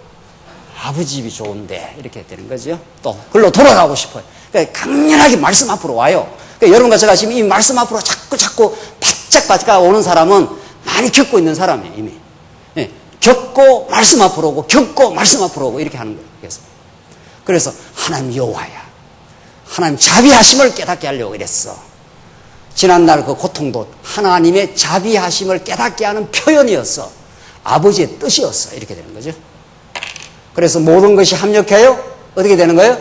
아버지 집이 좋은데 이렇게 되는 거죠. 또 그걸로 돌아가고 싶어요. 그러니까 강렬하게 말씀 앞으로 와요. 그러니까 여러분과 제가 지금 이 말씀 앞으로 자꾸 바짝 오는 사람은 많이 겪고 있는 사람이에요. 이미. 예. 겪고 말씀 앞으로 오고 겪고 말씀 앞으로 오고 이렇게 하는 거예요. 그래서 하나님 여호와야, 하나님 자비하심을 깨닫게 하려고 이랬어. 지난날 그 고통도 하나님의 자비하심을 깨닫게 하는 표현이었어. 아버지의 뜻이었어. 이렇게 되는 거죠. 그래서 모든 것이 합력해요. 어떻게 되는 거예요?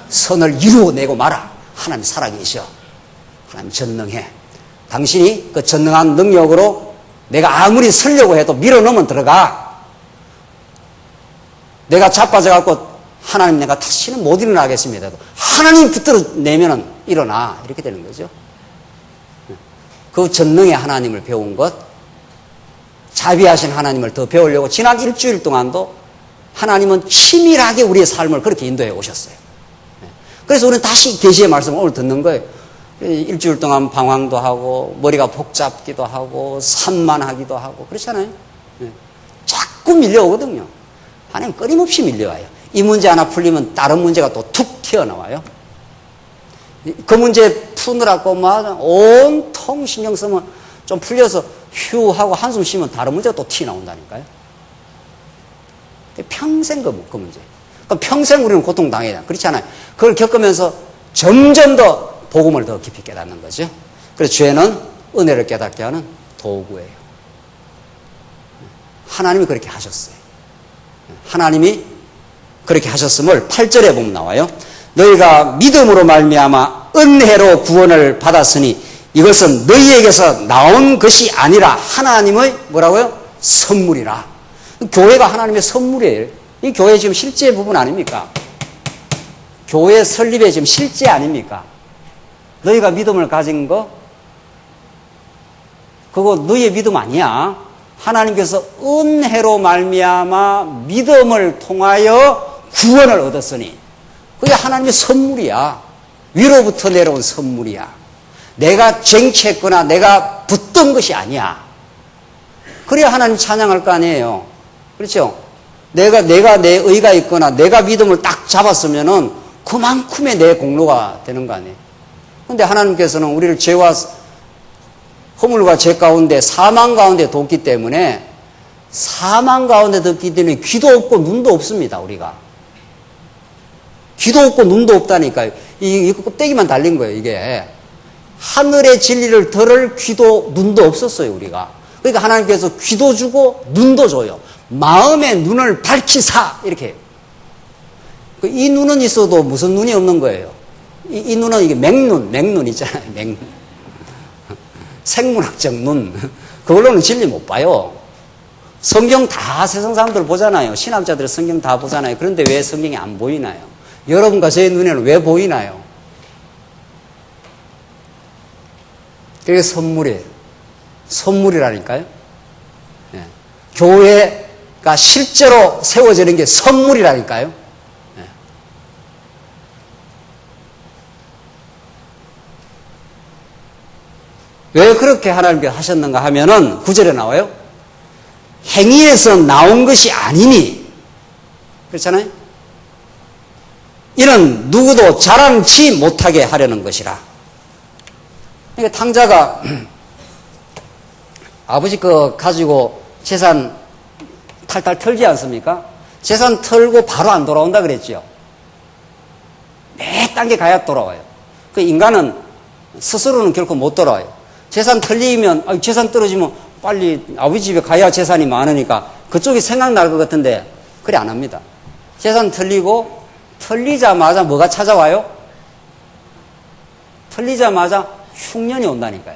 선을 이루어내고 말아. 하나님 살아계셔. 하나님 전능해. 당신이 그 전능한 능력으로 내가 아무리 서려고 해도 밀어넣으면 들어가. 내가 자빠져갖고 하나님 내가 다시는 못 일어나겠습니다. 하나님 붙들어내면은 일어나. 이렇게 되는 거죠. 그 전능의 하나님을 배운 것, 자비하신 하나님을 더 배우려고 지난 일주일 동안도 하나님은 치밀하게 우리의 삶을 그렇게 인도해 오셨어요. 그래서 우리는 다시 계시의 말씀을 오늘 듣는 거예요. 일주일 동안 방황도 하고 머리가 복잡기도 하고 산만하기도 하고 그렇잖아요. 자꾸 밀려오거든요. 하나님 끊임없이 밀려와요. 이 문제 하나 풀리면 다른 문제가 또 툭 튀어나와요. 그 문제 푸느라고 막 온통 신경 쓰면 좀 풀려서 휴 하고 한숨 쉬면 다른 문제가 또 튀어나온다니까요. 평생 그 문제. 그럼 평생 우리는 고통당해야 돼요. 그렇지 않아요? 그걸 겪으면서 점점 더 복음을 더 깊이 깨닫는 거죠. 그래서 죄는 은혜를 깨닫게 하는 도구예요. 하나님이 그렇게 하셨어요. 하나님이 그렇게 하셨음을 8절에 보면 나와요. 너희가 믿음으로 말미암아 은혜로 구원을 받았으니 이것은 너희에게서 나온 것이 아니라 하나님의 뭐라고요? 선물이라. 교회가 하나님의 선물이에요. 이 교회 지금 실제 부분 아닙니까? 교회 설립의 지금 실제 아닙니까? 너희가 믿음을 가진 거, 그거 너희의 믿음 아니야. 하나님께서 은혜로 말미암아 믿음을 통하여 구원을 얻었으니 그게 하나님의 선물이야. 위로부터 내려온 선물이야. 내가 쟁취했거나 내가 붙던 것이 아니야. 그래야 하나님 찬양할 거 아니에요. 그렇죠? 내가 내 의가 있거나 내가 믿음을 딱 잡았으면은 그만큼의 내 공로가 되는 거 아니에요. 근데 하나님께서는 우리를 죄와 허물과 죄 가운데 사망 가운데 뒀기 때문에 사망 가운데 뒀기 때문에 귀도 없고 눈도 없습니다. 우리가 귀도 없고 눈도 없다니까요. 이 껍데기만 달린 거예요. 이게 하늘의 진리를 들을 귀도 눈도 없었어요. 우리가. 그러니까 하나님께서 귀도 주고 눈도 줘요. 마음의 눈을 밝히사 이렇게 해요. 이 눈은 있어도 무슨 눈이 없는 거예요. 이 눈은 이게 맹눈 있잖아요. 맹눈. 생물학적 눈. 그걸로는 진리 못 봐요. 성경 다 세상 사람들 보잖아요. 신학자들 성경 다 보잖아요. 그런데 왜 성경이 안 보이나요? 여러분과 제 눈에는 왜 보이나요? 그게 선물이에요. 선물이라니까요. 네. 교회가 실제로 세워지는 게 선물이라니까요. 네. 왜 그렇게 하나님께서 하셨는가 하면은 9절에 나와요. 행위에서 나온 것이 아니니. 그렇잖아요. 이는 누구도 자랑치 못하게 하려는 것이라. 그러니까 탕자가 아버지 거 가지고 재산 탈탈 털지 않습니까? 재산 털고 바로 안 돌아온다 그랬죠. 매 단계 가야 돌아와요. 그 인간은 스스로는 결코 못 돌아와요. 재산 털리면, 재산 떨어지면 빨리 아버지 집에 가야 재산이 많으니까 그쪽이 생각날 것 같은데 그래 안 합니다. 재산 털리자마자 뭐가 찾아와요? 털리자마자 흉년이 온다니까요.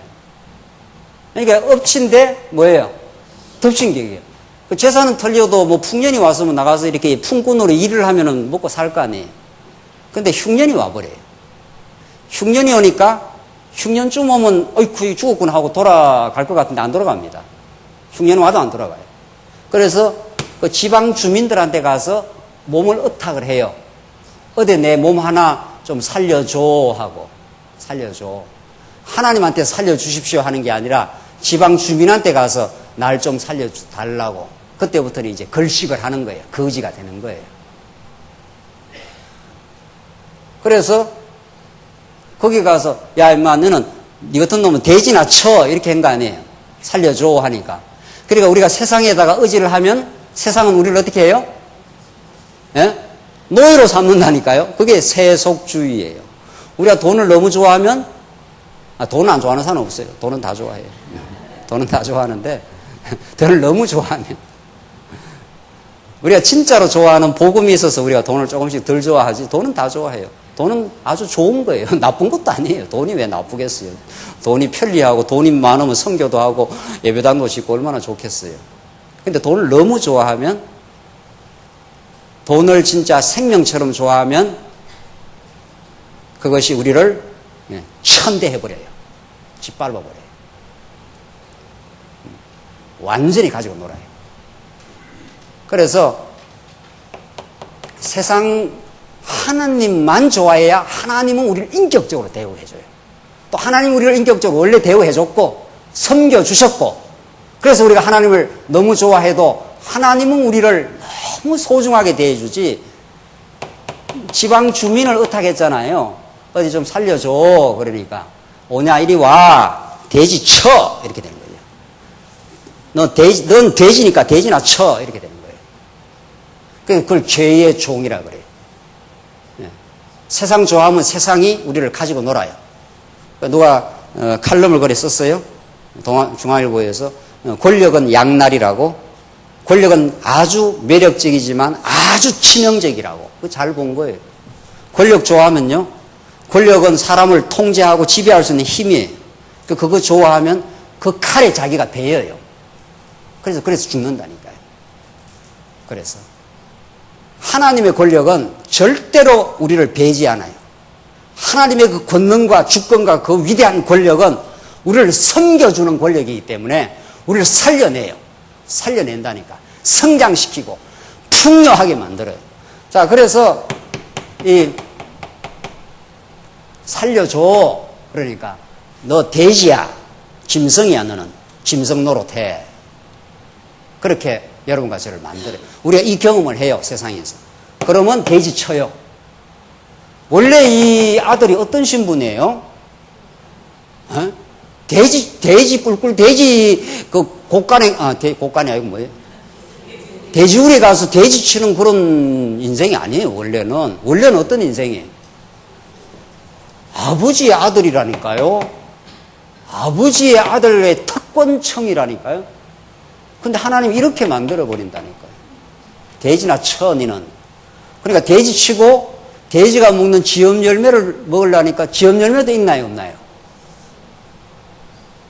그러니까 엎친데 뭐예요? 덮친 격이에요. 그 재산은 털려도 뭐 풍년이 왔으면 나가서 이렇게 풍꾼으로 일을 하면은 먹고 살 거 아니에요. 근데 흉년이 와버려요. 흉년이 오니까 흉년쯤 오면 어이쿠 죽었구나 하고 돌아갈 것 같은데 안 돌아갑니다. 흉년 와도 안 돌아가요. 그래서 그 지방 주민들한테 가서 몸을 의탁을 해요. 어디 내 몸 하나 좀 살려줘 하고 살려줘. 하나님한테 살려주십시오 하는 게 아니라 지방 주민한테 가서 날 좀 살려달라고. 그때부터는 이제 걸식을 하는 거예요. 거지가 되는 거예요. 그래서 거기 가서 야 임마 너는 네 같은 놈은 돼지나 쳐 이렇게 한 거 아니에요. 살려줘 하니까. 그러니까 우리가 세상에다가 의지를 하면 세상은 우리를 어떻게 해요? 예? 노예로 삼는다니까요. 그게 세속주의예요. 우리가 돈을 너무 좋아하면 돈을 안 좋아하는 사람 없어요. 돈은 다 좋아해요. 돈은 다 좋아하는데 돈을 너무 좋아하면 우리가 진짜로 좋아하는 복음이 있어서 우리가 돈을 조금씩 덜 좋아하지 돈은 다 좋아해요. 돈은 아주 좋은 거예요. 나쁜 것도 아니에요. 돈이 왜 나쁘겠어요. 돈이 편리하고 돈이 많으면 선교도 하고 예배당도 짓고 얼마나 좋겠어요. 근데 돈을 너무 좋아하면 돈을 진짜 생명처럼 좋아하면 그것이 우리를 천대해버려요. 짓밟아버려요. 완전히 가지고 놀아요. 그래서 세상 하나님만 좋아해야 하나님은 우리를 인격적으로 대우해줘요. 또 하나님 우리를 인격적으로 원래 대우해줬고 섬겨주셨고 그래서 우리가 하나님을 너무 좋아해도 하나님은 우리를 너무 소중하게 대해주지. 지방 주민을 의탁했잖아요. 어디 좀 살려줘. 그러니까 오냐 이리 와. 돼지 쳐. 이렇게 되는 거예요. 넌 돼지니까 돼지나 쳐. 이렇게 되는 거예요. 그걸 죄의 종이라 그래요. 세상 좋아하면 세상이 우리를 가지고 놀아요. 누가 칼럼을 그래 썼어요. 중앙일보에서 권력은 양날이라고. 권력은 아주 매력적이지만 아주 치명적이라고. 그거 잘 본 거예요. 권력 좋아하면요. 권력은 사람을 통제하고 지배할 수 있는 힘이에요. 그거 좋아하면 그 칼에 자기가 베여요. 그래서 죽는다니까요. 그래서 하나님의 권력은 절대로 우리를 베지 않아요. 하나님의 그 권능과 주권과 그 위대한 권력은 우리를 섬겨주는 권력이기 때문에 우리를 살려내요. 살려낸다니까. 성장시키고 풍요하게 만들어요. 자, 그래서 이 살려줘. 그러니까 너 돼지야. 짐승이야. 너는 짐승 노릇해. 그렇게 여러분과 저를 만들어요. 우리가 이 경험을 해요. 세상에서. 그러면 돼지 쳐요. 원래 이 아들이 어떤 신분이에요? 어? 돼지 꿀꿀 돼지 그 곳간에 곳간이 아니고 뭐예요? 돼지우리 가서 돼지 치는 그런 인생이 아니에요. 원래는 어떤 인생이에요? 아버지의 아들이라니까요. 아버지의 아들의 특권청이라니까요. 근데 하나님 이렇게 만들어 버린다니까요. 돼지나 쳐 니는. 그러니까 돼지 치고 돼지가 먹는 지엽 열매를 먹으려니까 지엽 열매도 있나요, 없나요?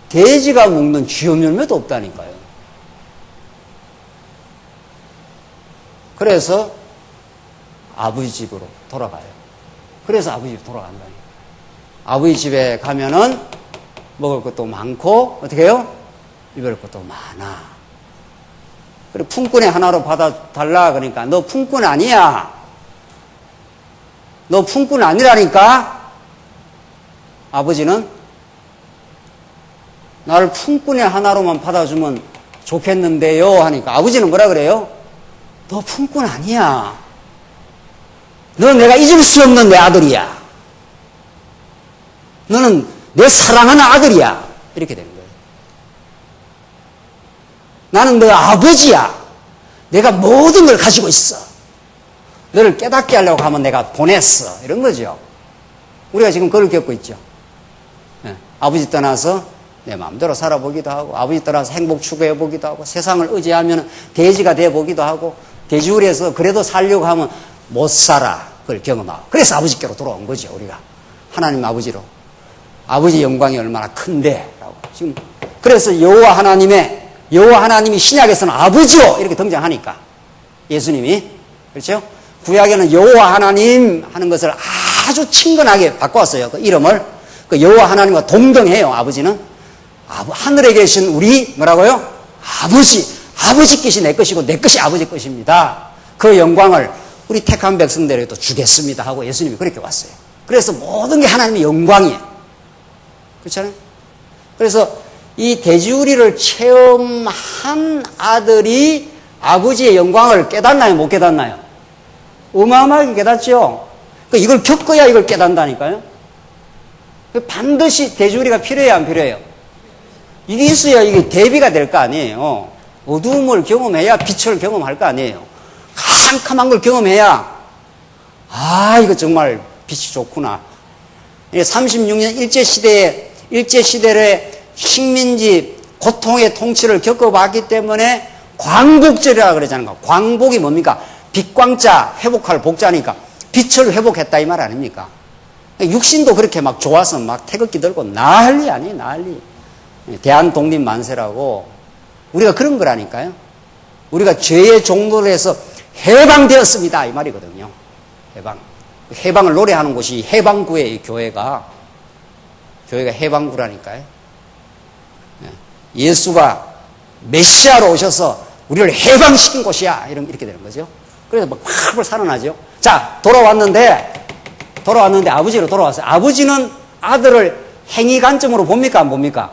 돼지가 먹는 지엽 열매도 없다니까요. 그래서 아버지 집으로 돌아가요. 그래서 아버지 집으로 돌아간다니까요. 아버지 집에 가면은 먹을 것도 많고 어떻게 해요? 입을 것도 많아. 그리고 품꾼의 하나로 받아달라 그러니까 너 품꾼 아니야. 너 품꾼 아니라니까. 아버지는 나를 품꾼의 하나로만 받아주면 좋겠는데요 하니까 아버지는 뭐라 그래요? 너 품꾼 아니야. 너 내가 잊을 수 없는 내 아들이야. 너는 내 사랑하는 아들이야. 이렇게 되는 거예요. 나는 너 아버지야. 내가 모든 걸 가지고 있어. 너를 깨닫게 하려고 하면 내가 보냈어. 이런 거죠. 우리가 지금 그걸 겪고 있죠. 네. 아버지 떠나서 내 마음대로 살아보기도 하고 아버지 떠나서 행복 추구해보기도 하고 세상을 의지하면 돼지가 돼보기도 하고 돼지우리에서 그래도 살려고 하면 못 살아. 그걸 경험하고 그래서 아버지께로 돌아온 거죠. 우리가 하나님 아버지로. 아버지 영광이 얼마나 큰데 라고. 지금 그래서 여호와 하나님이 신약에서는 아버지요 이렇게 등장하니까 예수님이 그렇죠? 구약에는 여호와 하나님 하는 것을 아주 친근하게 바꿔왔어요. 그 이름을 그 여호와 하나님과 동등해요. 아버지는 하늘에 계신 우리 뭐라고요? 아버지께서 내 것이고 내 것이 아버지 것입니다. 그 영광을 우리 택한 백성들에게도 주겠습니다 하고 예수님이 그렇게 왔어요. 그래서 모든 게 하나님의 영광이에요. 그렇잖아요? 그래서 이 돼지우리를 체험한 아들이 아버지의 영광을 깨닫나요? 못 깨닫나요? 어마어마하게 깨닫죠? 이걸 겪어야 이걸 깨닫는다니까요? 반드시 돼지우리가 필요해요? 안 필요해요? 이게 있어야 이게 대비가 될 거 아니에요? 어두움을 경험해야 빛을 경험할 거 아니에요? 캄캄한 걸 경험해야 이거 정말 빛이 좋구나. 36년 일제시대의 식민지 고통의 통치를 겪어봤기 때문에 광복절이라고 그러잖아요. 광복이 뭡니까? 빛광자 회복할 복자니까 빛을 회복했다 이 말 아닙니까? 육신도 그렇게 막 좋아서 막 태극기 들고 난리 아니에요. 난리. 대한독립 만세라고 우리가 그런 거라니까요. 우리가 죄의 종로를 해서 해방되었습니다 이 말이거든요. 해방을 노래하는 곳이 해방구예요. 이 교회가 해방구라니까요. 예수가 메시아로 오셔서 우리를 해방시킨 곳이야 이렇게 되는 거죠. 그래서 막 팍 살아나죠. 자, 돌아왔는데 아버지로 돌아왔어요. 아버지는 아들을 행위 관점으로 봅니까 안 봅니까?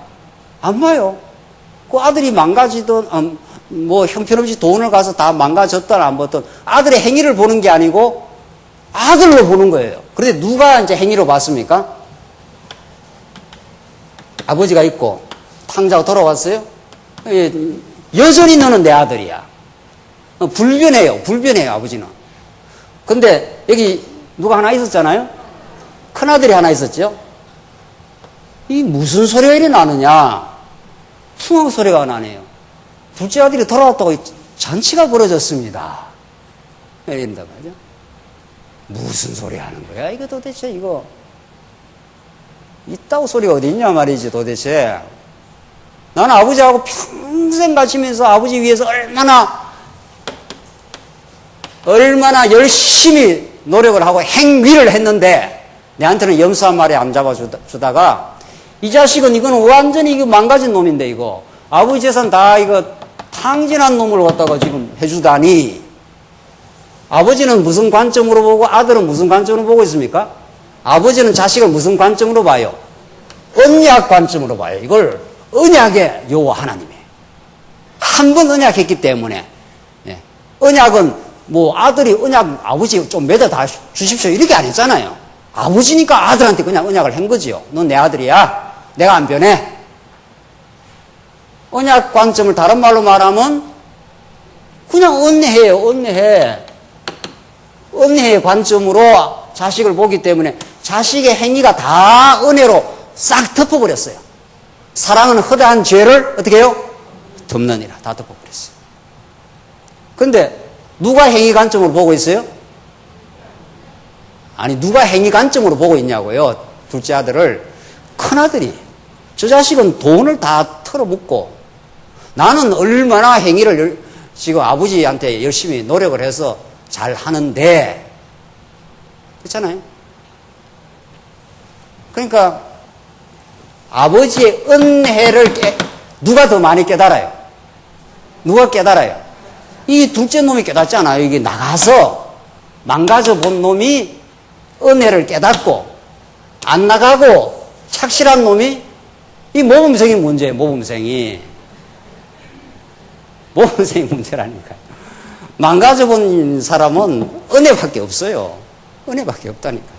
안 봐요. 그 아들이 망가지든 뭐 형편없이 돈을 가서 다 망가졌든 안 봤든 아들의 행위를 보는 게 아니고 아들로 보는 거예요. 그런데 누가 이제 행위로 봤습니까? 아버지가 있고 탕자가 돌아왔어요. 여전히 너는 내 아들이야. 불변해요 아버지는. 근데 여기 누가 하나 있었잖아요. 큰아들이 하나 있었죠. 이 무슨 소리가 이리 나느냐. 풍악 소리가 나네요. 둘째 아들이 돌아왔다고 잔치가 벌어졌습니다. 이런단 말이죠. 무슨 소리 하는 거야 이거 도대체 이거. 있다고 소리가 어디 있냐 말이지 도대체. 나는 아버지하고 평생 같이면서 아버지 위해서 얼마나 열심히 노력을 하고 행위를 했는데 내한테는 염소 한 마리 안 잡아주다가 이 자식은 이건 완전히 이거 망가진 놈인데 이거 아버지 재산 다 이거 탕진한 놈을 갖다가 지금 해주다니. 아버지는 무슨 관점으로 보고 아들은 무슨 관점으로 보고 있습니까? 아버지는 자식을 무슨 관점으로 봐요? 언약 관점으로 봐요. 이걸 언약의 여호와 하나님이에요. 한 번 언약했기 때문에 언약은 뭐 아들이 언약 아버지 좀 맺어다 주십시오 이렇게 안 했잖아요. 아버지니까 아들한테 그냥 언약을 한 거지요. 넌 내 아들이야. 내가 안 변해. 언약 관점을 다른 말로 말하면 그냥 언내해요. 언내의 관점으로 자식을 보기 때문에 자식의 행위가 다 은혜로 싹 덮어버렸어요. 사랑은 허다한 죄를 어떻게 해요? 덮느니라. 다 덮어버렸어요. 근데 누가 행위 관점으로 보고 있어요? 아니 누가 행위 관점으로 보고 있냐고요. 둘째 아들을. 큰아들이. 저 자식은 돈을 다 털어먹고 나는 얼마나 행위를 지금 아버지한테 열심히 노력을 해서 잘 하는데 그렇잖아요. 그러니까 아버지의 은혜를 누가 더 많이 깨달아요? 누가 깨달아요? 이 둘째 놈이 깨닫지 않아요. 이게 나가서 망가져 본 놈이 은혜를 깨닫고 안 나가고 착실한 놈이 이 모범생이 문제예요. 모범생이 문제라니까요. 망가져 본 사람은 은혜밖에 없어요. 은혜밖에 없다니까요.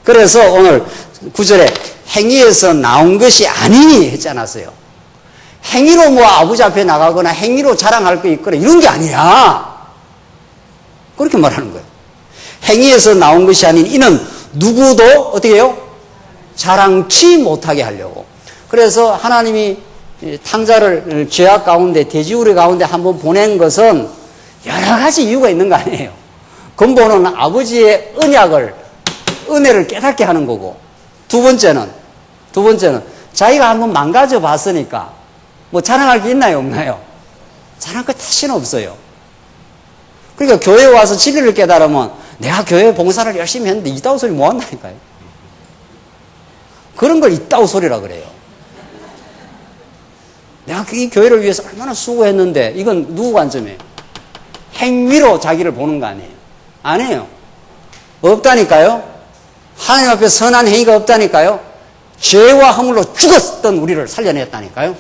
그래서 오늘 9절에 행위에서 나온 것이 아니니 했지 않았어요. 행위로 뭐 아버지 앞에 나가거나 행위로 자랑할 거 있거나 이런 게 아니야. 그렇게 말하는 거예요. 행위에서 나온 것이 아닌 이는 누구도 어떻게 해요? 자랑치 못하게 하려고. 그래서 하나님이 탕자를 죄악 가운데 돼지우리 가운데 한번 보낸 것은 여러 가지 이유가 있는 거 아니에요. 근본은 아버지의 은혜를 깨닫게 하는 거고, 두 번째는 자기가 한번 망가져 봤으니까 뭐 자랑할 게 있나요, 없나요? 자랑할 거 다시는 없어요. 그러니까 교회에 와서 진리를 깨달으면 내가 교회 봉사를 열심히 했는데 이따구 소리 뭐 한다니까요. 그런 걸 이따구 소리라 그래요. 내가 이 교회를 위해서 얼마나 수고했는데 이건 누구 관점이에요? 행위로 자기를 보는 거 아니에요. 아니에요. 없다니까요. 하나님 앞에 선한 행위가 없다니까요. 죄와 허물로 죽었던 우리를 살려냈다니까요.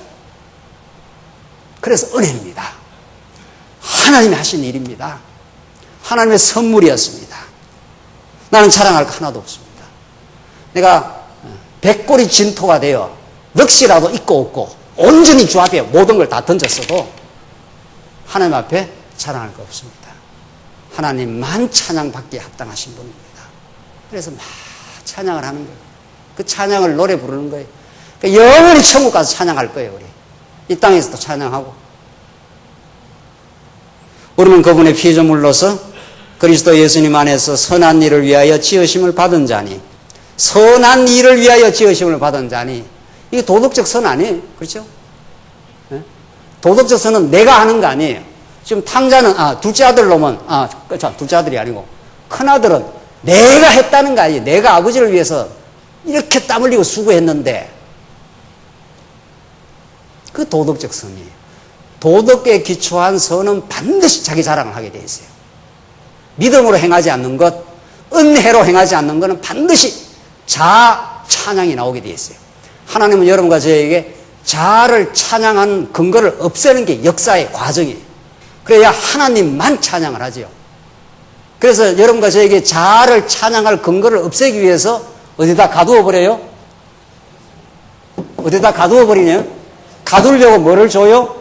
그래서 은혜입니다. 하나님이 하신 일입니다. 하나님의 선물이었습니다. 나는 자랑할 거 하나도 없습니다. 내가 백골이 진토가 되어 넋이라도 있고 없고 온전히 주 앞에 모든 걸 다 던졌어도 하나님 앞에 자랑할 거 없습니다. 하나님만 찬양받기에 합당하신 분입니다. 그래서 막 찬양을 하는 거예요. 그 찬양을 노래 부르는 거예요. 그러니까 영원히 천국 가서 찬양할 거예요. 우리 이 땅에서도 찬양하고. 우리는 그분의 피조물로서 그리스도 예수님 안에서 선한 일을 위하여 지으심을 받은 자니, 선한 일을 위하여 지으심을 받은 자니, 이게 도덕적 선 아니에요. 그렇죠? 네? 도덕적 선은 내가 하는 거 아니에요. 지금 탕자는, 둘째 아들 놈은, 둘째 아들이 아니고, 큰 아들은 내가 했다는 거 아니에요. 내가 아버지를 위해서 이렇게 땀 흘리고 수고했는데, 그 도덕적 선이에요. 도덕에 기초한 선은 반드시 자기 자랑을 하게 돼 있어요. 믿음으로 행하지 않는 것, 은혜로 행하지 않는 것은 반드시 자아 찬양이 나오게 돼 있어요. 하나님은 여러분과 저에게 자아를 찬양한 근거를 없애는 게 역사의 과정이에요. 그래야 하나님만 찬양을 하지요. 그래서 여러분과 저에게 자아를 찬양할 근거를 없애기 위해서 어디다 가두어 버려요? 어디다 가두어 버리냐? 가두려고 뭐를 줘요?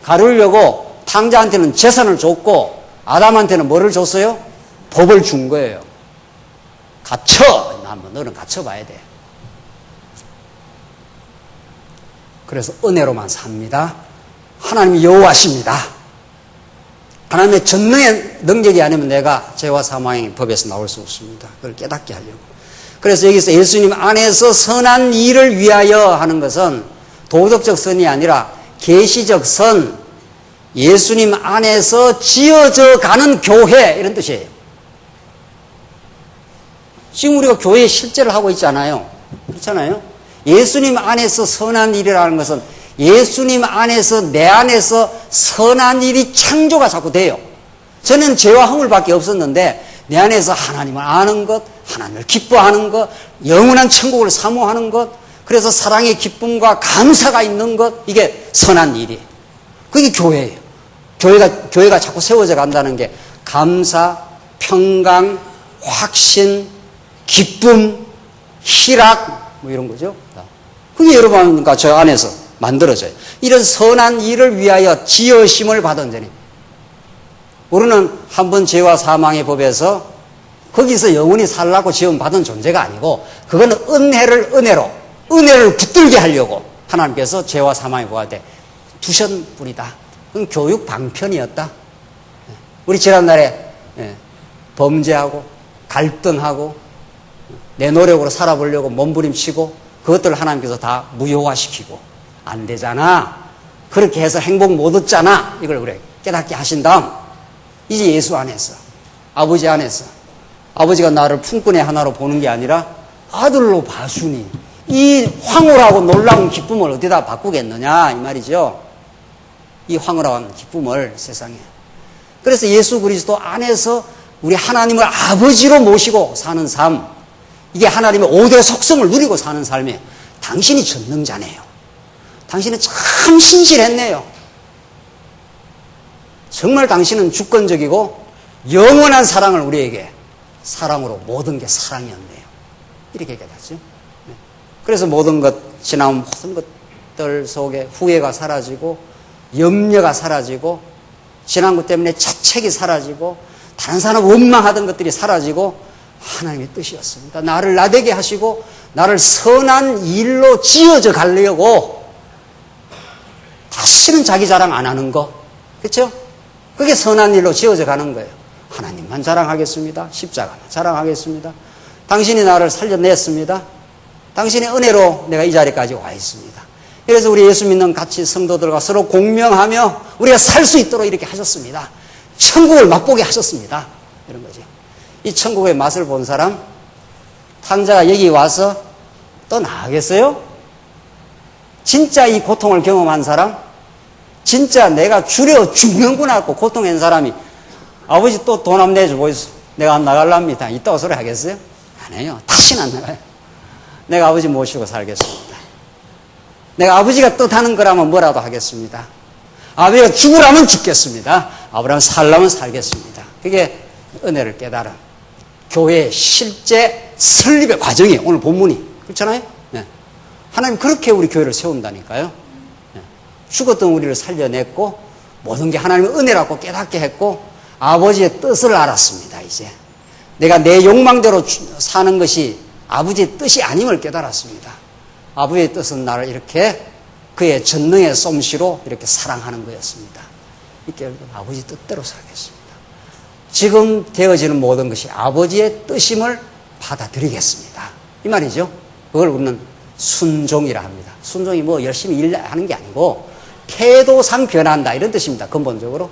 가두려고 탕자한테는 재산을 줬고 아담한테는 뭐를 줬어요? 법을 준 거예요. 갇혀! 한번 너는 갇혀봐야 돼. 그래서 은혜로만 삽니다. 하나님이 여호와십니다. 하나님의 전능의 능력이 아니면 내가 죄와 사망의 법에서 나올 수 없습니다. 그걸 깨닫게 하려고. 그래서 여기서 예수님 안에서 선한 일을 위하여 하는 것은 도덕적 선이 아니라 계시적 선, 예수님 안에서 지어져 가는 교회 이런 뜻이에요. 지금 우리가 교회에 실제를 하고 있잖아요. 그렇잖아요. 예수님 안에서 선한 일이라는 것은 예수님 안에서 내 안에서 선한 일이 창조가 자꾸 돼요. 저는 죄와 허물밖에 없었는데 내 안에서 하나님을 아는 것, 하나님을 기뻐하는 것, 영원한 천국을 사모하는 것, 그래서 사랑의 기쁨과 감사가 있는 것, 이게 선한 일이에요. 그게 교회예요. 교회가 자꾸 세워져 간다는 게 감사, 평강, 확신, 기쁨, 희락 뭐 이런 거죠. 그게 여러분과 저 안에서 만들어져요. 이런 선한 일을 위하여 지으심을 받은 자니 우리는 한 번 죄와 사망의 법에서 거기서 영원히 살라고 지음받은 존재가 아니고 그거는 은혜를 붙들게 하려고 하나님께서 죄와 사망의 법한테 두신 분이다. 그건 교육 방편이었다. 우리 지난날에 범죄하고 갈등하고 내 노력으로 살아보려고 몸부림치고 그것들을 하나님께서 다 무효화시키고 안 되잖아. 그렇게 해서 행복 못 얻잖아. 이걸 우리 깨닫게 하신 다음 이제 예수 안에서 아버지 안에서 아버지가 나를 품꾼의 하나로 보는 게 아니라 아들로 봐주니 이 황홀하고 놀라운 기쁨을 어디다 바꾸겠느냐 이 말이죠. 이 황홀한 기쁨을 세상에. 그래서 예수 그리스도 안에서 우리 하나님을 아버지로 모시고 사는 삶, 이게 하나님의 5대 속성을 누리고 사는 삶이에요. 당신이 전능자네요. 당신은 참 신실했네요. 정말 당신은 주권적이고 영원한 사랑을 우리에게 사랑으로 모든 게 사랑이었네요. 이렇게 깨닫죠. 그래서 모든 것, 지나온 모든 것들 속에 후회가 사라지고 염려가 사라지고 지난 것 때문에 자책이 사라지고 다른 사람 원망하던 것들이 사라지고 하나님의 뜻이었습니다. 나를 나되게 하시고 나를 선한 일로 지어져 가려고 다시는 자기 자랑 안 하는 거. 그렇죠? 그게 선한 일로 지어져 가는 거예요. 하나님만 자랑하겠습니다. 십자가만 자랑하겠습니다. 당신이 나를 살려냈습니다. 당신의 은혜로 내가 이 자리까지 와 있습니다. 그래서 우리 예수 믿는 같이 성도들과 서로 공명하며 우리가 살 수 있도록 이렇게 하셨습니다. 천국을 맛보게 하셨습니다. 이런 거죠. 이 천국의 맛을 본 사람, 탕자가 여기 와서 또 나가겠어요? 진짜 이 고통을 경험한 사람, 진짜 내가 주려 죽는구나 하고 고통한 사람이 아버지 또 돈 한번 내주고 있어. 내가 안 나갈랍니다. 이따가 소리 하겠어요? 안 해요. 다시는 안 나가요. 내가 아버지 모시고 살겠습니다. 내가 아버지가 뜻하는 거라면 뭐라도 하겠습니다. 아버지가 죽으라면 죽겠습니다. 아버지가 살라면 살겠습니다. 그게 은혜를 깨달은 교회의 실제 설립의 과정이에요. 오늘 본문이. 그렇잖아요? 네. 하나님 그렇게 우리 교회를 세운다니까요. 네. 죽었던 우리를 살려냈고 모든 게 하나님의 은혜라고 깨닫게 했고 아버지의 뜻을 알았습니다. 이제 내가 내 욕망대로 사는 것이 아버지의 뜻이 아님을 깨달았습니다. 아버지의 뜻은 나를 이렇게 그의 전능의 솜씨로 이렇게 사랑하는 거였습니다. 이렇게 아버지 뜻대로 살겠습니다. 지금 되어지는 모든 것이 아버지의 뜻임을 받아들이겠습니다. 이 말이죠. 그걸 우리는 순종이라 합니다. 순종이 뭐 열심히 일하는 게 아니고 태도상 변한다 이런 뜻입니다. 근본적으로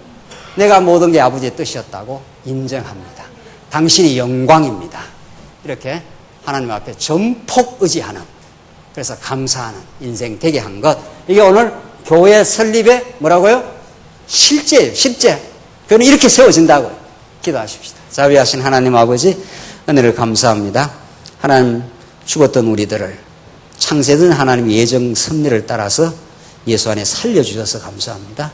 내가 모든 게 아버지의 뜻이었다고 인정합니다. 당신이 영광입니다. 이렇게 하나님 앞에 전폭 의지하는, 그래서 감사하는 인생 되게 한 것. 이게 오늘 교회 설립의 뭐라고요? 실제예요. 실제. 교회는 이렇게 세워진다고요. 기도하십시다. 자비하신 하나님 아버지, 은혜를 감사합니다. 하나님, 죽었던 우리들을 창세된 하나님의 예정 섭리를 따라서 예수 안에 살려주셔서 감사합니다.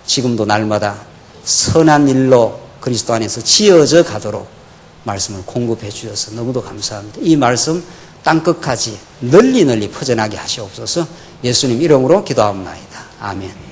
지금도 날마다 선한 일로 그리스도 안에서 지어져 가도록 말씀을 공급해 주셔서 너무도 감사합니다. 이 말씀 땅끝까지 널리 널리 퍼져나게 하시옵소서. 예수님 이름으로 기도합니다. 아멘.